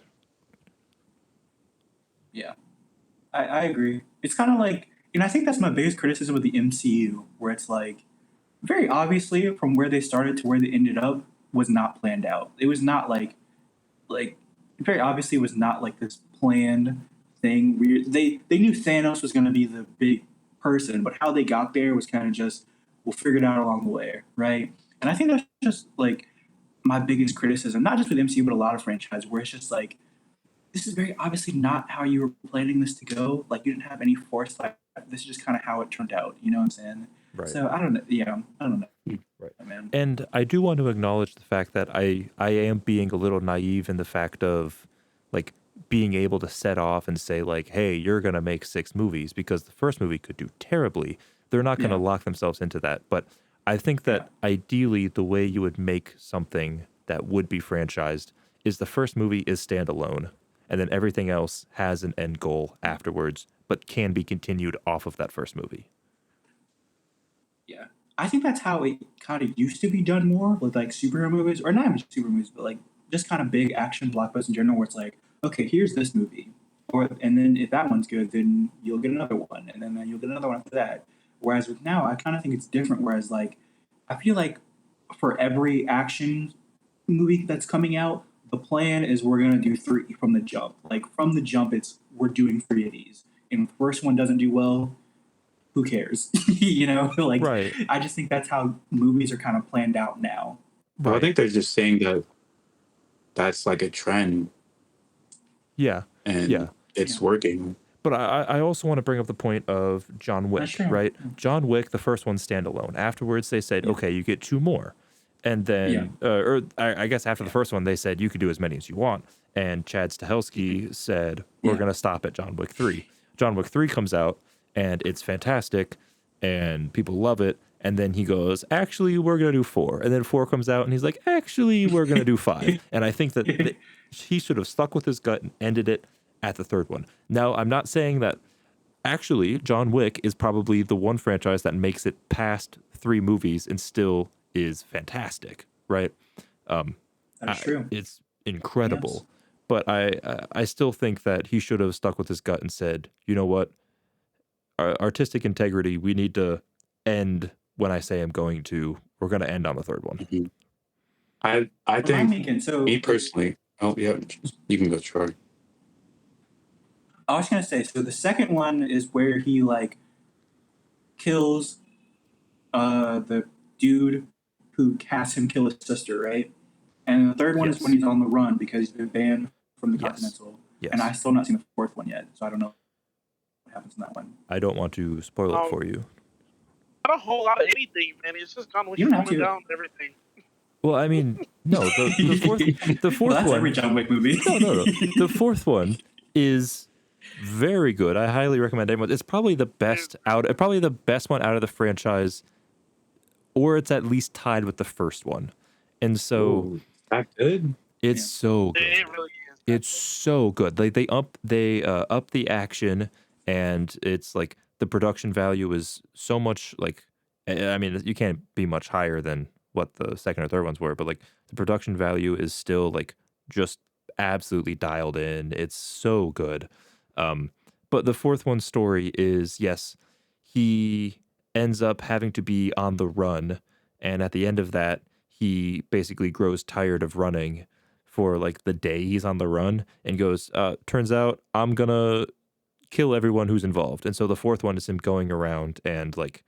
Yeah, I agree. It's kind of like, and I think that's my biggest criticism of the MCU, where it's like, very obviously from where they started to where they ended up was not planned out. It was not like very obviously was not like this planned thing. They knew Thanos was going to be the big person, but how they got there was kind of just, we'll figure it out along the way, right? And I think that's just like my biggest criticism, not just with MCU, but a lot of franchises, where it's just like, this is very obviously not how you were planning this to go. Like, you didn't have any foresight. This is just kind of how it turned out. You know what I'm saying? Right. So I don't know. Yeah, I don't know. Right. Man. And I do want to acknowledge the fact that I am being a little naive in the fact of like being able to set off and say like, hey, you're going to make 6 movies, because the first movie could do terribly. They're not going to lock themselves into that. But I think that ideally the way you would make something that would be franchised is the first movie is standalone, and then everything else has an end goal afterwards, but can be continued off of that first movie. Yeah. I think that's how it kind of used to be done more with like superhero movies, or not even superhero movies, but like just kind of big action blockbusters in general, where it's like, okay, here's this movie, and then if that one's good, then you'll get another one, and then you'll get another one after that. Whereas with now, I kind of think it's different. Whereas like, I feel like for every action movie that's coming out, the plan is we're gonna do 3 from the jump. Like from the jump, we're doing 3 of these, and if the first one doesn't do well, who cares? You know, like Right. I just think that's how movies are kind of planned out now. Well, I think they're just saying that that's like a trend Yeah. and it's working. But I also want to bring up the point of John Wick, Sure. right? John Wick, the first one standalone. Afterwards, they said, okay, you get 2 more. And then, I guess after the first one, they said you could do as many as you want. And Chad Stahelski said, we're going to stop at John Wick 3. John Wick 3 comes out, and it's fantastic, and people love it. And then he goes, actually, we're going to do 4. And then 4 comes out, and he's like, actually, we're going to do 5. And I think that he should have stuck with his gut and ended it at the 3rd one. Now, I'm not saying that actually John Wick is probably the one franchise that makes it past 3 movies and still is fantastic, right? That's true. It's incredible. Yes. But I still think that he should have stuck with his gut and said, you know what? Artistic integrity, we need to end when I say I'm going to. We're going to end on the 3rd one. Mm-hmm. I think, me personally, you can go, Troy. I was going to say, so the second one is where he, like, kills the dude who has him kill his sister, right? And the 3rd one is when he's on the run because he's been banned from the Continental. Yes. And I still not seen the 4th one yet, so I don't know what happens in that one. I don't want to spoil it for you. Not a whole lot of anything, man. It's just John Wick You don't have slowing to. down everything. Well, I mean, no, the fourth Well, that's one. every John Wick movie. No. The fourth one is very good. I highly recommend everyone. It's probably the best probably the best one out of the franchise, or it's at least tied with the first one. And so Ooh, that good? it's so good. It really is. It's so good. They up the action, and it's like the production value is so much like, I mean, you can't be much higher than what the second or third ones were, but like the production value is still like just absolutely dialed in. It's so good. But the fourth one's story is, yes, he ends up having to be on the run, and at the end of that, he basically grows tired of running for like the day he's on the run and goes, turns out I'm gonna kill everyone who's involved. And so the fourth one is him going around and like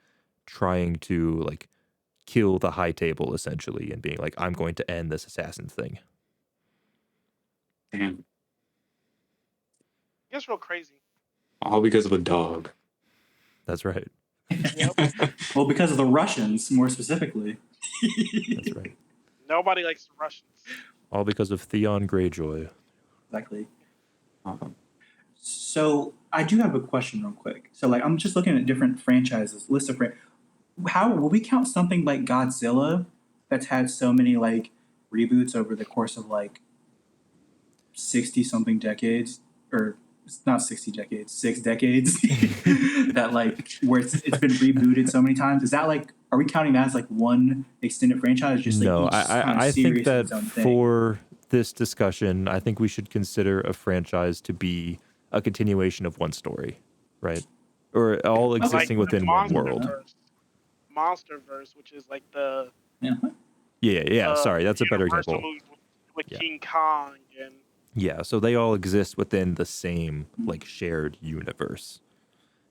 trying to like kill the high table essentially and being like, I'm going to end this assassin thing. Damn. It gets real crazy. All because of a dog. That's right. Well, because of the Russians, more specifically. That's right. Nobody likes the Russians. All because of Theon Greyjoy. Exactly. Um, So I do have a question real quick. So like I'm just looking at different franchises, list of how will we count something like Godzilla that's had so many like reboots over the course of like 60 something decades, or it's not 60 decades, 6 decades that like where it's been rebooted so many times? Is that like, are we counting that as like one extended franchise? Just like No, each kind of I think series that its own thing? for this discussion, I think we should consider a franchise to be a continuation of one story, right? Or all existing Like the within one world. Monsterverse, which is like the Yeah. Sorry, that's a better Universal example. movies with Yeah. King Kong and Yeah, so they all exist within the same like shared universe.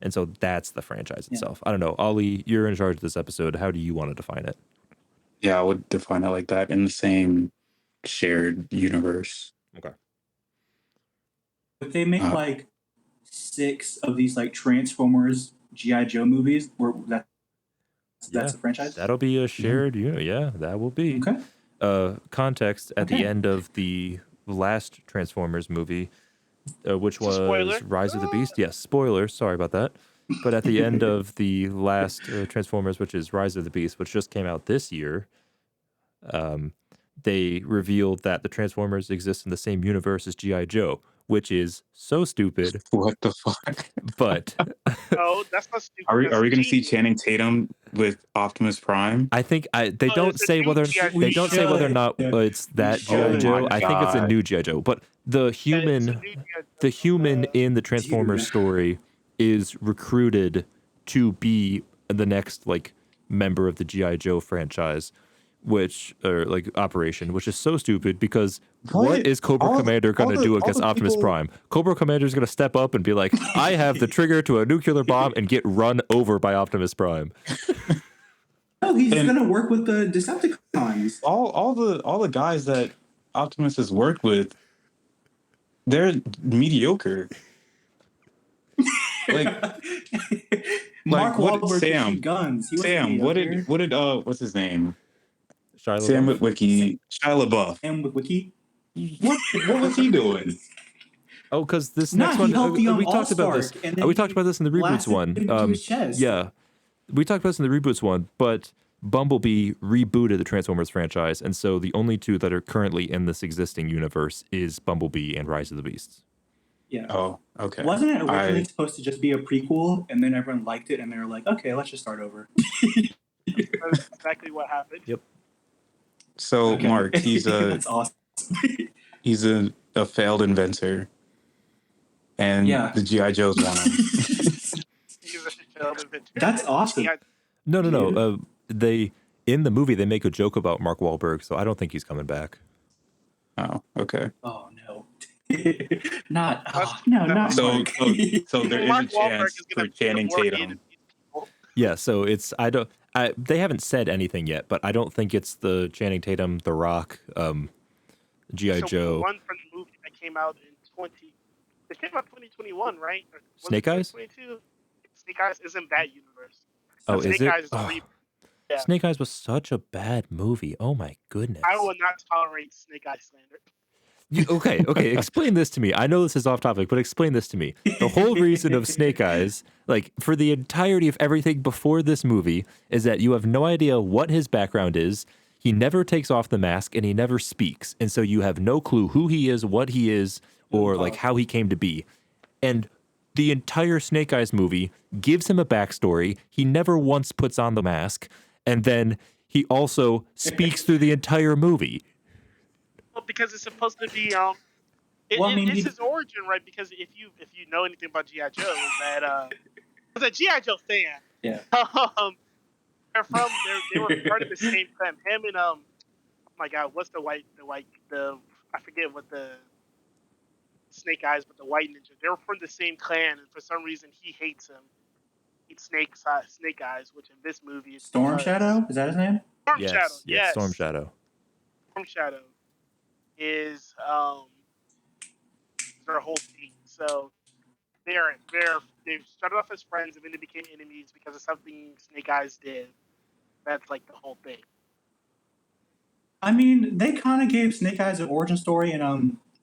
And so that's the franchise itself. I don't know. Ollie, you're in charge of this episode. How do you want to define it? yeah, I would define it like that, in the same shared universe. Okay. If they make like 6 of these like Transformers G.I. Joe movies, where that's a franchise? That'll be a shared unit. Yeah, that will be. Okay. Context at the end of the last Transformers movie, which was spoiler. Rise of the Beast. Yes, spoilers. Sorry about that. But at the end of the last Transformers, which is Rise of the Beast, which just came out this year, they revealed that the Transformers exist in the same universe as G.I. Joe, which is so stupid. What the fuck? But oh, that's not stupid. Are we That's going to see genius. Channing Tatum with Optimus Prime? I think they Oh, don't it's a say new whether G.I. they don't say whether or not it's that G.I. should. Joe. Oh my I think it's a God. new G.I. Joe. But the It's a human, new G.I. Joe. the human in the Transformers Dude. story is recruited to be the next like member of the G.I. Joe franchise, or like operation, which is so stupid because what is Cobra Commander going to do against Optimus Prime? Cobra Commander is going to step up and be like, I have the trigger to a nuclear bomb, and get run over by Optimus Prime. No, he's going to work with the Decepticons. All the guys that Optimus has worked with, they're mediocre. Like Mark what did Wahlberg could Sam- shoot guns. He wasn't Sam, what mediocre. did what's his name? Shia Sam LaBeouf? Witwicky, Shia LaBeouf. Sam with Wiki? What was he doing? Oh, because this Nah, next he one helped the young we talked about this. Allspark, and then We talked he about this in the reboots blasted one. into his chest. Yeah, we talked about this in the reboots one. But Bumblebee rebooted the Transformers franchise, and so the only two that are currently in this existing universe is Bumblebee and Rise of the Beasts. Yeah. Oh, okay. Wasn't it originally supposed to just be a prequel, and then everyone liked it, and they were like, okay, let's just start over? That's exactly what happened. Yep. So Okay. Mark, he's That's awesome. he's a failed inventor, and Yeah. the GI Joes want him. He's a failed inventor. That's awesome. Yeah, No. They in the movie they make a joke about Mark Wahlberg, so I don't think he's coming back. Oh, okay. Oh no. Not Mark. So there is a Mark Wahlberg chance is gonna for Channing be the Tatum. more people. Yeah, so it's they haven't said anything yet, but I don't think it's the Channing Tatum, The Rock, G.I. So Joe. one from the movie that came out in It came out 2021, right? Or was it Snake Eyes? 2022? Snake Eyes isn't that universe. Oh, is Snake it? Eyes is a Oh, reboot. Yeah. Snake Eyes was such a bad movie. Oh my I goodness. will not tolerate Snake Eye slander. Okay. Explain this to me. I know this is off topic, but explain this to me. The whole reason of Snake Eyes, like for the entirety of everything before this movie, is that you have no idea what his background is. He never takes off the mask and he never speaks. And so you have no clue who he is, what he is, or like how he came to be. And the entire Snake Eyes movie gives him a backstory. He never once puts on the mask. And then he also speaks through the entire movie. Well, because it's supposed to be Well, I mean, it's his origin, right? Because if you know anything about GI Joe, is that as a GI Joe fan, yeah. they were part of the same clan. Him and oh my god, what's the I forget what the Snake Eyes, but the white ninja. They were from the same clan, and for some reason he hates him. He hates Snake Eyes, which in this movie is Storm Shadow? Is that his name? Storm Shadow. Yes, Storm Shadow. Storm Shadow is their whole thing. So they started off as friends and then they became enemies because of something Snake Eyes did. That's like the whole thing. I mean, they kind of gave Snake Eyes an origin story in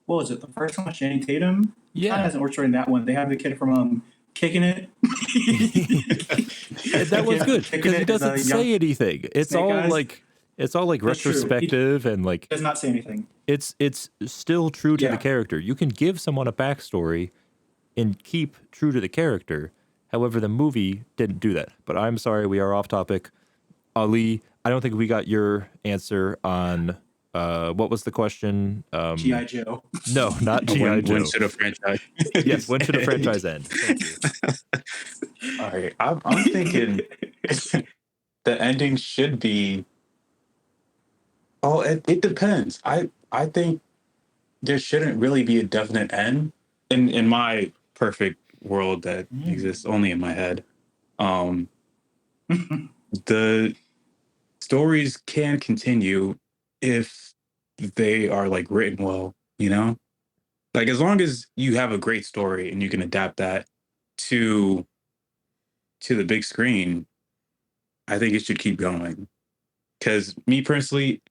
what was it? The first one, Channing Tatum. Yeah, Kind of has an origin story in that one. They have the kid from Kicking It. that was good because he doesn't say anything. It's all Eyes. like retrospective and like does not say anything. It's still true to the character. You can give someone a backstory and keep true to the character. However, the movie didn't do that. But I'm sorry, we are off topic. Ali, I don't think we got your answer on what was the question? G.I. Joe. No, not G.I. Joe. When should a franchise? Yes, when should a franchise end? Thank you. All right, I'm thinking the ending should be. Oh, it depends. I think there shouldn't really be a definite end in my perfect world that exists only in my head. The stories can continue if they are like written well, you know? Like as long as you have a great story and you can adapt that to the big screen, I think it should keep going. Cuz me personally,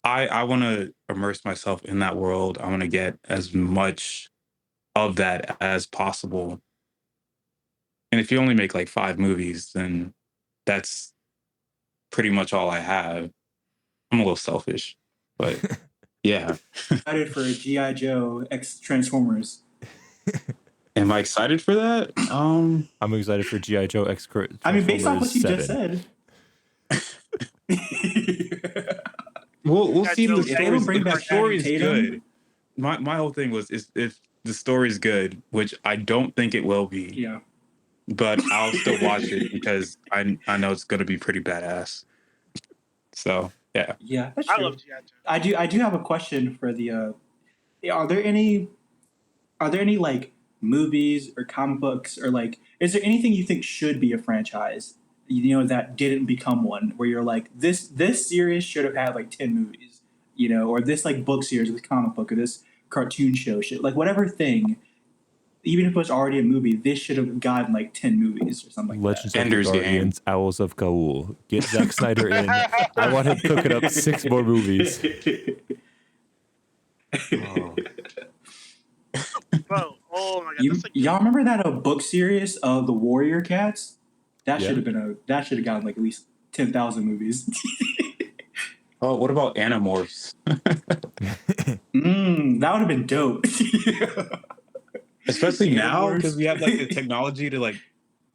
I want to immerse myself in that world. I want to get as much of that as possible. And if you only make like 5 movies, then that's pretty much all I have. I'm a little selfish, but yeah. Excited for G.I. Joe X Transformers. Am I excited for that? I'm excited for G.I. Joe X. I mean, based on what you 7. just said. We'll see. Joe, The story's good. My whole thing was is if the story's good, which I don't think it will be. Yeah. But I'll still watch it because I know it's gonna be pretty badass. So yeah. Yeah, that's I true. love G.I. Joe. I do have a question for the are there any like movies or comic books or like is there anything you think should be a franchise, you know, that didn't become one, where you're like this series should have had like 10 movies, you know, or this like book series, this comic book, or this cartoon show shit, like whatever thing, even if it was already a movie, this should have gotten like 10 movies or something like Legends that. of the Ender's Game. Guardians, Owls of Gaul. Get Zack Snyder in. I want him cooking up 6 more movies. Bro, oh my god, that's like Y'all remember that book series of the Warrior Cats? That Yeah. should have gotten like at least 10,000 movies. Oh, what about Animorphs? That would have been dope. Especially now Animorphs. because we have like the technology to like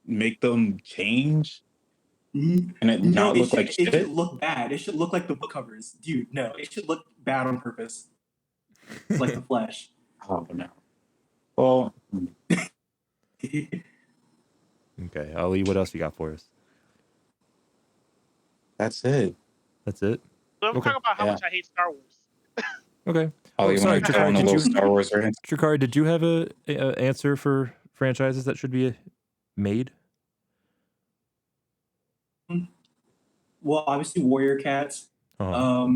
make them change and it not look like it shit. should look bad. It should look like the book covers. Dude, no. It should look bad on purpose. Like the Flash. Oh no. Well, Okay, Ali, what else you got for us? that's it. That's it? I'm Okay. talking about how Yeah. much I hate Star Wars. Okay. Oh, you sorry, want to go on a Chikari, little did you, Star Wars rant? Chikari, did you have a answer for franchises that should be made? Well, obviously Warrior Cats. Uh-huh.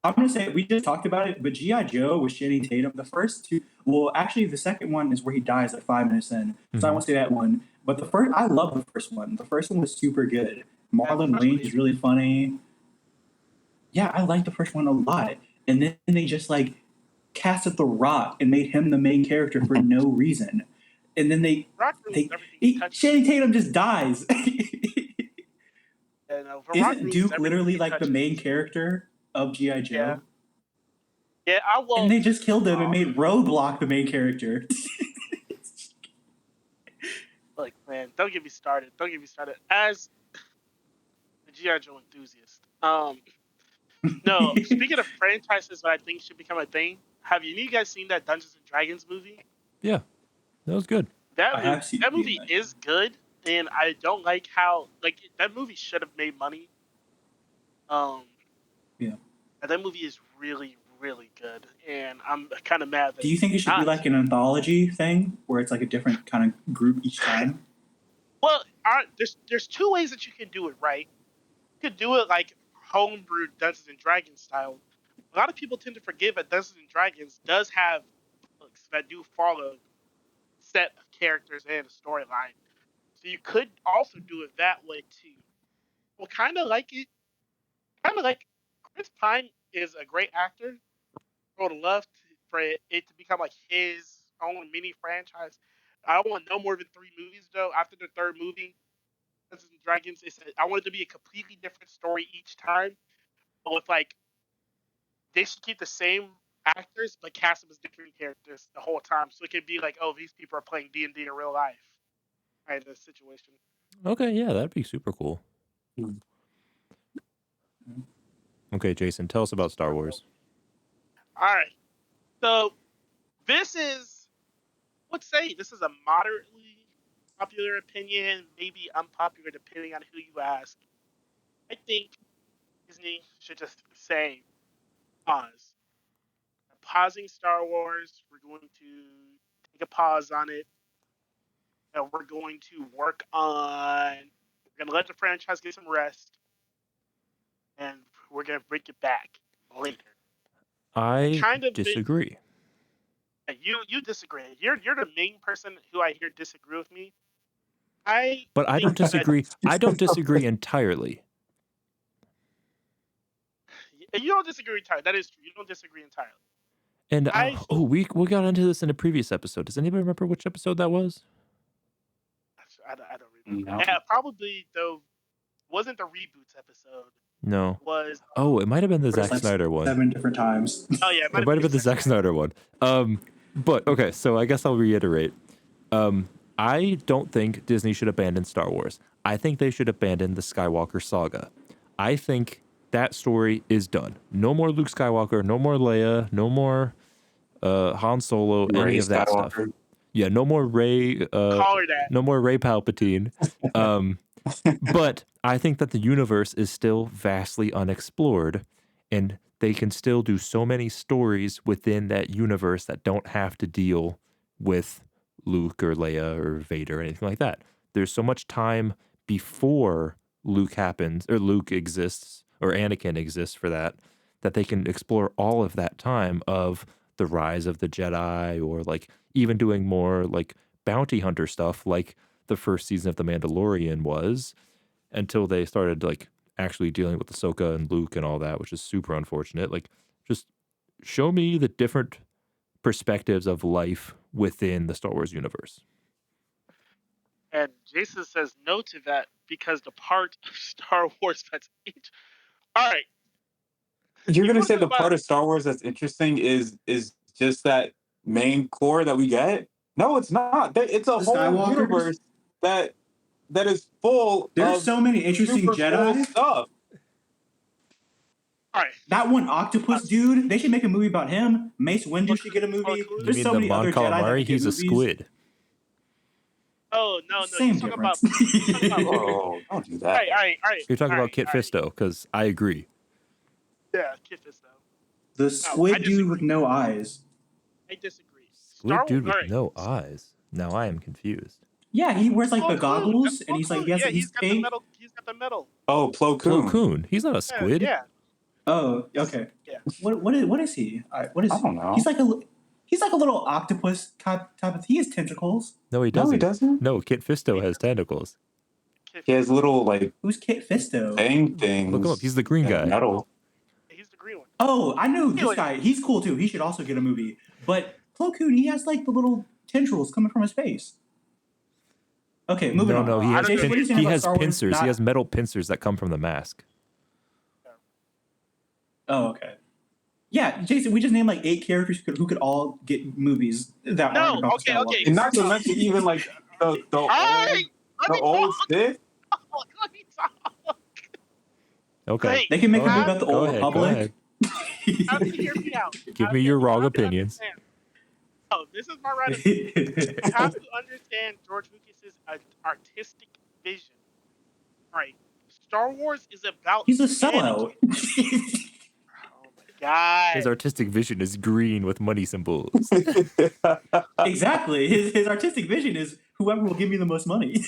I'm gonna say we just talked about it, but G.I. Joe with Channing Tatum, the first two, well, actually, the second one is where he dies like 5 minutes in, so I Mhm. won't say that one. But the first, I love the first one. The first one was super good. Yeah, the Marlon first one Wayne is is really funny. Yeah, I like the first one a lot. And then they just like casted The Rock and made him the main character for no reason. And then Rock rules they everything he touches. Channing Tatum just dies. And The Rock Isn't rules Duke everything literally he like the touches. main character of G.I. Yeah, Joe? yeah. And they just killed him and Oh, made Roadblock the main character. look, man, don't get me started. Don't get me started. As a GI Joe enthusiast, no. Speaking of franchises, that I think should become a thing. Have you guys seen that Dungeons and Dragons movie? Yeah, that was good. I have seen That movie is good, and I don't like how that movie should have made money. Um, Yeah. and that movie is really, really good, and I'm kind of mad that Do you think it it's should be not. like an anthology thing where it's like a different kind of group each time? Well, there's two ways that you can do it, right? You could do it like homebrewed Dungeons and Dragons style. A lot of people tend to forget that Dungeons and Dragons does have books that do follow set of characters and a storyline. So you could also do it that way too. Well, kind of like Chris Pine is a great actor. I would love for it to become like his own mini franchise. I want no more than 3 movies though. After the third movie, Dungeons and Dragons, I want it to be a completely different story each time, but with like they should keep the same actors but cast them as different characters the whole time, so it could be like, oh, these people are playing D&D in real life, kind of situation. Okay, yeah, that'd be super cool. Mm. Okay, Jason, tell us about Star Wars. All right, so this is, let's say, this is a moderately popular opinion, maybe unpopular depending on who you ask. I think Disney should just say pause. Pausing Star Wars. We're going to take a pause on it. And we're going to work on. We're going to let the franchise get some rest, and we're going to bring it back later. I kind of disagree. You disagree. You're the main person who I hear disagree with me. But I don't disagree. I don't disagree entirely. You don't disagree entirely. That is true. You don't disagree entirely. And we got into this in a previous episode. Does anybody remember which episode that was? I don't remember. No. Yeah, probably though. Wasn't the reboots episode? No. Was Oh, it might have been the Zack like Snyder one. 7 different times. Oh yeah, It might have been the Zack Snyder one. But okay, so I guess I'll reiterate. I don't think Disney should abandon Star Wars. I think they should abandon the Skywalker saga. I think that story is done. No more Luke Skywalker, no more Leia, no more Han Solo, any Ray of that stuff. Skywalker. Yeah, no more Ray. Call her that. No more Ray Palpatine. But I think that the universe is still vastly unexplored, and they can still do so many stories within that universe that don't have to deal with Luke or Leia or Vader or anything like that. There's so much time before Luke happens, or Luke exists, or Anakin exists for that they can explore all of that time of the rise of the Jedi, or like even doing more like bounty hunter stuff like the first season of The Mandalorian was, until they started like actually dealing with Ahsoka and Luke and all that, which is super unfortunate. Like, just show me the different perspectives of life within the Star Wars universe. And Jason says no to that because the part of Star Wars that's all right. You're You gonna wanna say talk the about- part of Star Wars that's interesting is just that main core that we get? No, it's not. It's a The whole Skywalkers? universe that is full There's of so many interesting super Jedi. cool stuff. All right. That one octopus dude, they should make a movie about him. Mace Windu should get a movie. You There's mean so the many Mon other Jedi that Calamari? could get He's a movies. squid. Oh no, Same you're talking about. difference. Oh, don't do All that. right. You're talking all about right, Kit all right. Fisto, because I agree. Yeah, Kit Fisto. The squid dude with no eyes. I disagree. Squid dude with all right. no eyes. Now I am confused. Yeah, he wears like Plo the Koon, goggles, that's and Plo he's like, Koon. he He's got the fake. metal. He's got the metal. Oh, Plo Plo Koon. Koon. He's not a squid. Yeah. Oh, okay. Yeah. What is he? What is I don't know. he's like a little octopus type of. He has tentacles. No, he No, doesn't. he doesn't. No, Kit Fisto has tentacles. He has little like Who's Kit Fisto? fang things. Look him up. He's the green guy. Metal. He's the green one. Oh, I knew this Anyway. guy. He's cool too. He should also get a movie. But Plo Koon, he has like the little tendrils coming from his face. Okay, moving on. No, he has, Jason, what do you think he about has Star Wars pincers. not- He has metal pincers that come from the mask. Oh, okay. Yeah, Jason, we just named like 8 characters who could all get movies that No, aren't about okay, Skywalker. okay. And not to mention even like the Alright, old Sith. Let me talk. Okay. Wait, They can make a Go movie about the old ahead, go Republic. ahead. you have to hear me out. Give me your wrong You have to opinions. understand. Oh, this is my right opinion. You have to understand George Lucas's artistic vision. Right. Star Wars is about He's a Anakin. sellout. Oh my god. His artistic vision is green with money symbols. Exactly. His artistic vision is whoever will give me the most money.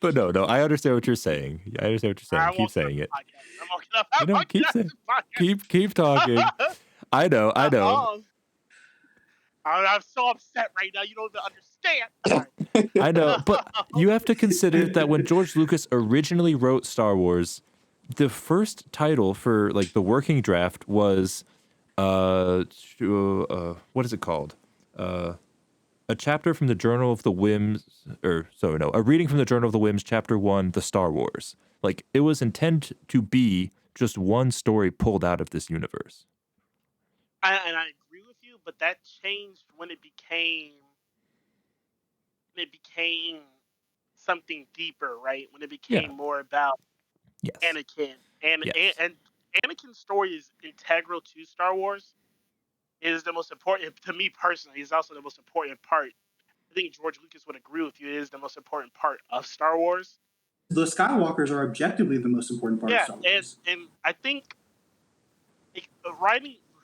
But no, I understand what you're saying. I understand what you're saying. I Keep won't saying start it. the podcast. I'm not gonna No, have keep podcast saying- this podcast. Keep talking. I know. I'm so upset right now. You don't even understand. I know, but you have to consider that when George Lucas originally wrote Star Wars, the first title for like the working draft was what is it called? A chapter from the Journal of the Whims, a reading from the Journal of the Whims, Chapter 1, The Star Wars. Like, it was intended to be just one story pulled out of this universe. And I agree with you, but that changed when it became something deeper, right? When it became more about Yes. Anakin, and Yes. and Anakin's story is integral to Star Wars. It is the most important to me personally. It's also the most important part. I think George Lucas would agree with you. It is the most important part of Star Wars. The Skywalkers are objectively the most important part of Star Wars. and I think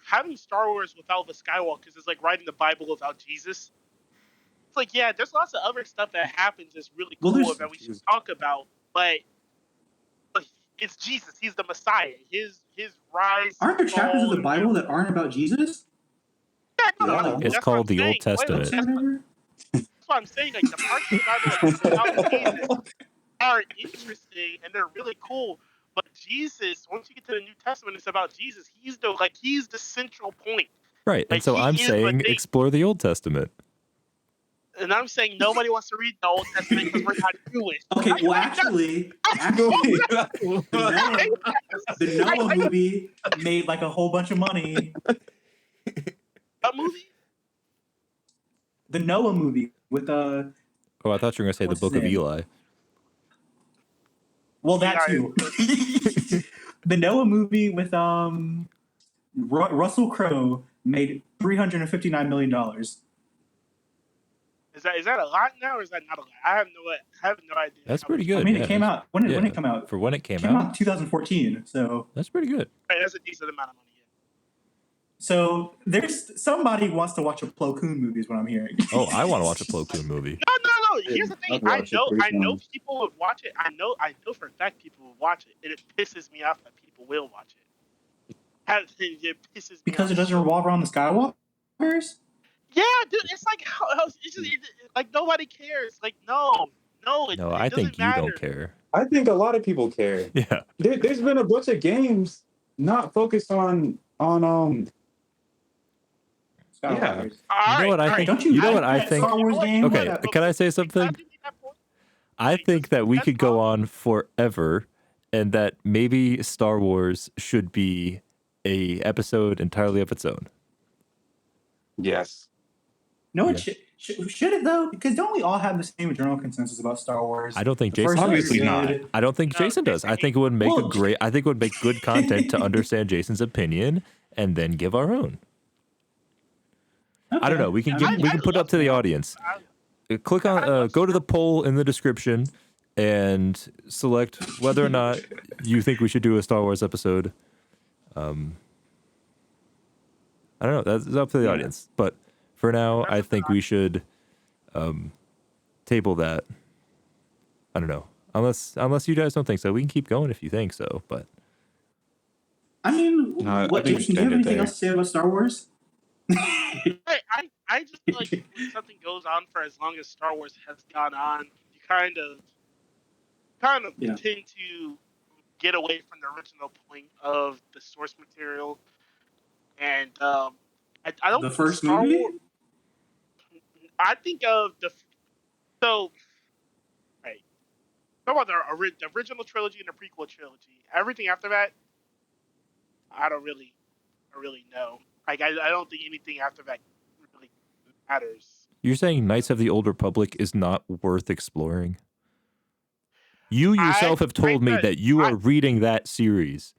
having Star Wars without the Skywalkers is like writing the Bible without Jesus. It's like, yeah, there's lots of other stuff that happens that's really Well, cool there's- that we should talk about, but it's Jesus. He's the Messiah. His rise. Aren't there chapters of the fall, Bible that aren't about Jesus? Yeah, no, Yeah. that's It's what called I'm the Old saying. Testament. That's what I'm saying. Like the parts of the Bible about Jesus are interesting and they're really cool. But Jesus, once you get to the New Testament, it's about Jesus. He's the central point. Right. And Like, so he I'm is the saying thing. explore the Old Testament. And I'm saying nobody wants to read the Old Testament because we're not Jewish. Okay, well, actually, the Noah movie made like a whole bunch of money. What movie? The Noah movie with Oh, I thought you were going to say the What's Book his of name? Eli. well, that Yeah, too. The Noah movie with Russell Crowe made $359 million. Is that a lot now or is that not a lot? I have no idea. That's how pretty much- good. I mean, yeah. it came out when did Yeah. it come out? For when it came It came out out, in 2014. So that's pretty good. Right, that's a decent amount of money. Yeah. So there's somebody wants to watch a Plo Koon movie is what I'm hearing. Oh, I want to watch a Plo Koon movie. No. Here's the thing. I'd I watch it know pretty soon. people would watch it. I know for a fact people would watch it, and it pisses me off that people will watch it. It pisses me because off. it doesn't revolve around the Skywalkers. Yeah, dude, it's like it's just like nobody cares. Like no, it No, I doesn't think you matter. don't care. I think a lot of people care. Yeah. There's been a bunch of games not focused on Skywalkers. All You know what I all think? Don't you? You know like what I that think? Star Wars game. Okay, What? can I say something? Glad you made that point. I think that we could go on forever, and that maybe Star Wars should be a episode entirely of its own. yes. No, Yeah. it should it though? Because don't we all have the same general consensus about Star Wars? I don't think The Jason first does. Obviously not. episode- I don't think No, Jason does. I think it would make Well, a great. I think it would make good content to understand Jason's opinion and then give our own. I don't know. We can Yeah, we can put it up to the audience. Click on go to the poll in the description and select whether or not you think we should do a Star Wars episode. I don't know. That's up to the Yeah. audience. But for now, I think we should table that. I don't know. Unless you guys don't think so, we can keep going if you think so. But I mean, No, I what, think we Jason? should Do you have end it anything there. else to say about Star Wars? I just feel like when something goes on for as long as Star Wars has gone on, you kind of Yeah. tend to get away from the original point of the source material. And I don't The think first Star movie? Wars. I think of so right. Talk about the original trilogy and the prequel trilogy. Everything after that, I don't really know. Like I don't think anything after that really matters. You're saying Knights of the Old Republic is not worth exploring? You I yourself have I told me said that you are reading that series.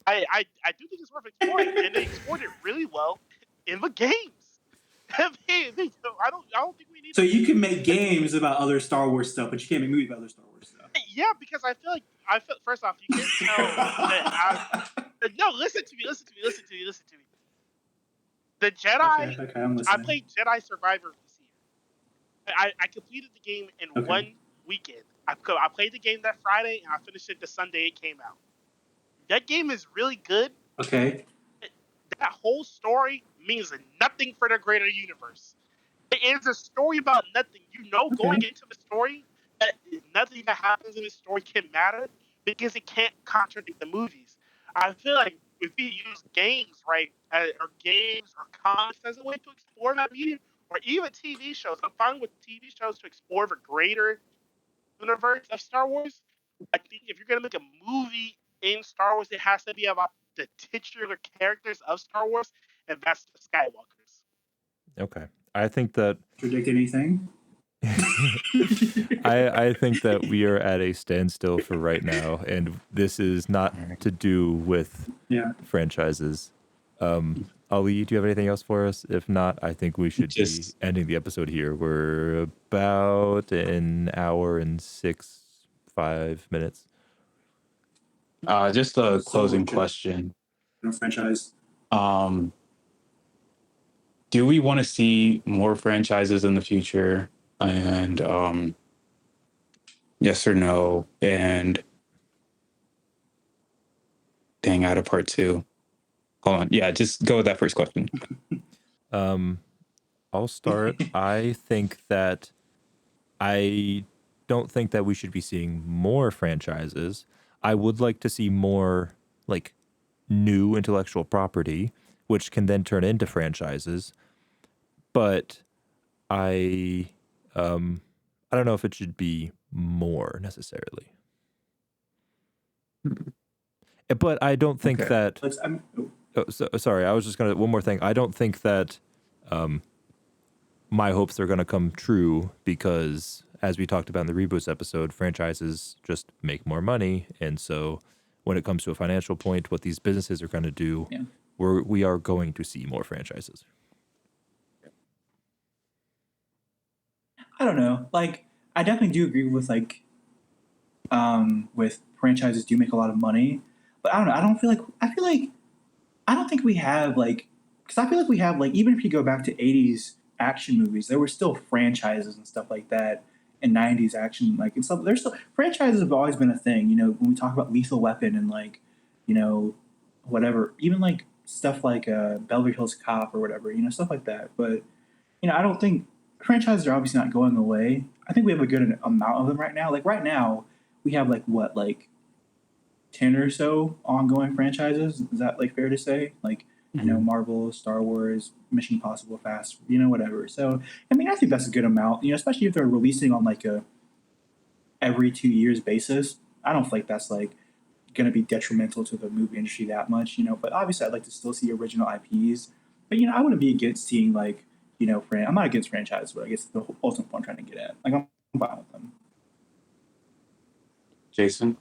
I do think it's worth exploring, and they explored it really well in the games. I don't think we need So to. you can make games about other Star Wars stuff, but you can't make movies about other Star Wars stuff. Yeah, because I feel first off, you can't tell that no, listen to me. The Jedi. Okay, I'm I listening. played Jedi Survivor this year. I completed the game in Okay. 1 weekend. I played the game that Friday and I finished it the Sunday it came out. That game is really good. Okay. That whole story means nothing for the greater universe. It is a story about nothing. Going into the story, that nothing that happens in the story can matter because it can't contradict the movies. I feel like if we use games, right, or games or comics as a way to explore that medium, or even TV shows, I'm fine with TV shows to explore the greater universe of Star Wars. I think if you're gonna make a movie in Star Wars, it has to be about the titular characters of Star Wars, and that's the Skywalkers. Okay. I think that Predict anything? I think that we are at a standstill for right now, and this is not to do with franchises. Ali, do you have anything else for us? If not, I think we should be ending the episode here. We're about an hour and 5 minutes. Just a closing question. Franchise. Do we want to see more franchises in the future? And yes or no? And dang, out of part 2. Hold on. Yeah, just go with that first question. I'll start. I don't think that we should be seeing more franchises. I would like to see more like new intellectual property, which can then turn into franchises. But I don't know if it should be more necessarily. But I don't think that. Sorry, I was just gonna one more thing. I don't think that my hopes are gonna come true because, as we talked about in the reboots episode, franchises just make more money, and so when it comes to a financial point, what these businesses are going to do, we are going to see more franchises. I don't know. Like, I definitely do agree with with franchises do make a lot of money, but I don't know. I don't think we have because I feel like we have even if you go back to 80s action movies, there were still franchises and stuff like that. And 90s action and stuff. There's still franchises have always been a thing. When we talk about Lethal Weapon and whatever, even stuff like Beverly Hills Cop or whatever, stuff like that. But I don't think franchises are obviously not going away. I think we have a good amount of them right now. Right now, we have 10 or so ongoing franchises. Is that fair to say? Marvel, Star Wars, Mission Impossible, Fast, whatever. So, I think that's a good amount, especially if they're releasing on a every 2 years basis. I don't feel like that's going to be detrimental to the movie industry that much, but obviously I'd like to still see original IPs. But, I wouldn't be against seeing I'm not against franchise, but I guess the ultimate point I'm trying to get at. I'm fine with them. Jason?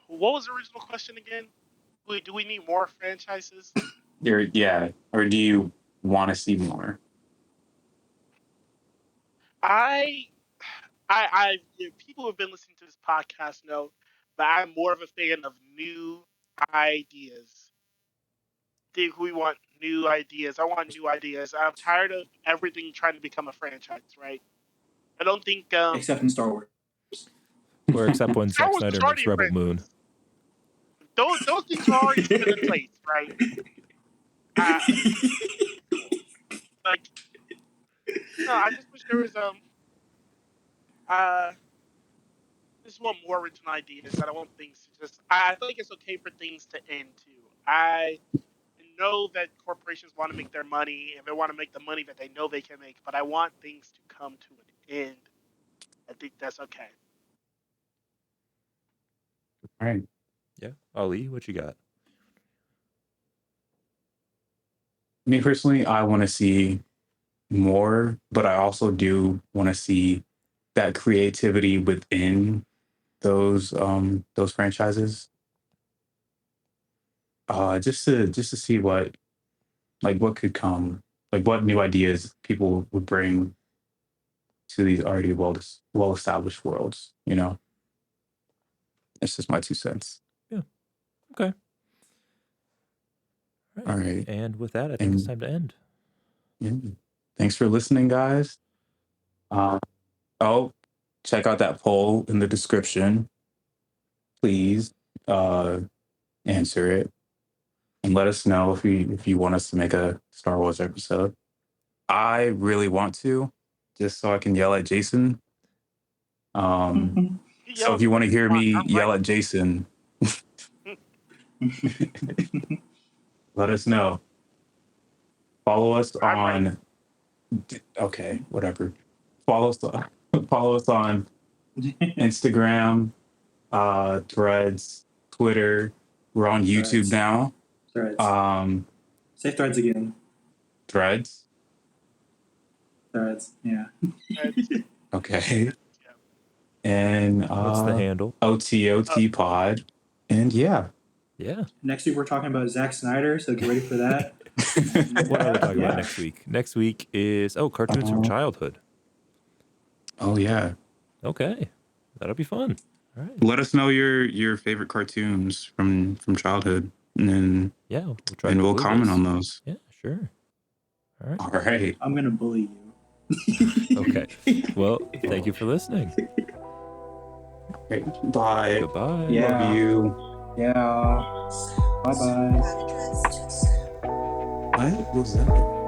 What was the original question again? Do we need more franchises? Yeah. Or do you want to see more? People who have been listening to this podcast know that I'm more of a fan of new ideas. I think we want new ideas. I want new ideas. I'm tired of everything trying to become a franchise, right? I don't think except in Star Wars. Or except when Zack Snyder makes Rebel Moon. those things were already put in place, right? Uh, like, no, I just wish there was uh just want more original ideas. I don't want things to just. I feel like it's okay for things to end too. I know that corporations want to make their money and they want to make the money that they know they can make, but I want things to come to an end. I think that's okay. All right. Yeah. Ali, what you got? Me personally, I want to see more, but I also do want to see that creativity within those franchises. Just to see what could come, like what new ideas people would bring to these already well established worlds. It's just my 2 cents. Yeah. Okay. All right. And with that, I think it's time to end. Yeah. Thanks for listening, guys. Check out that poll in the description. Please answer it and let us know if you want us to make a Star Wars episode. I really want to, just so I can yell at Jason. So if you want to hear me yell at Jason, let us know. Follow us on. Okay, whatever. Follow us on Instagram, Threads, Twitter. We're on YouTube now. Threads. Say Threads again. Threads. Threads. Yeah. Okay. And what's the handle? OTOT Pod. And yeah. Next week we're talking about Zack Snyder, so get ready for that. What are we talking about next week? Next week is cartoons from childhood. Oh yeah. Okay, that'll be fun. All right. Let us know your favorite cartoons from childhood, and then we'll comment on those. Yeah, sure. All right. All right. I'm gonna bully you. Okay. Well, thank you for listening. Okay, bye. Goodbye. Yeah. Love you. Yeah. Bye bye. What was that?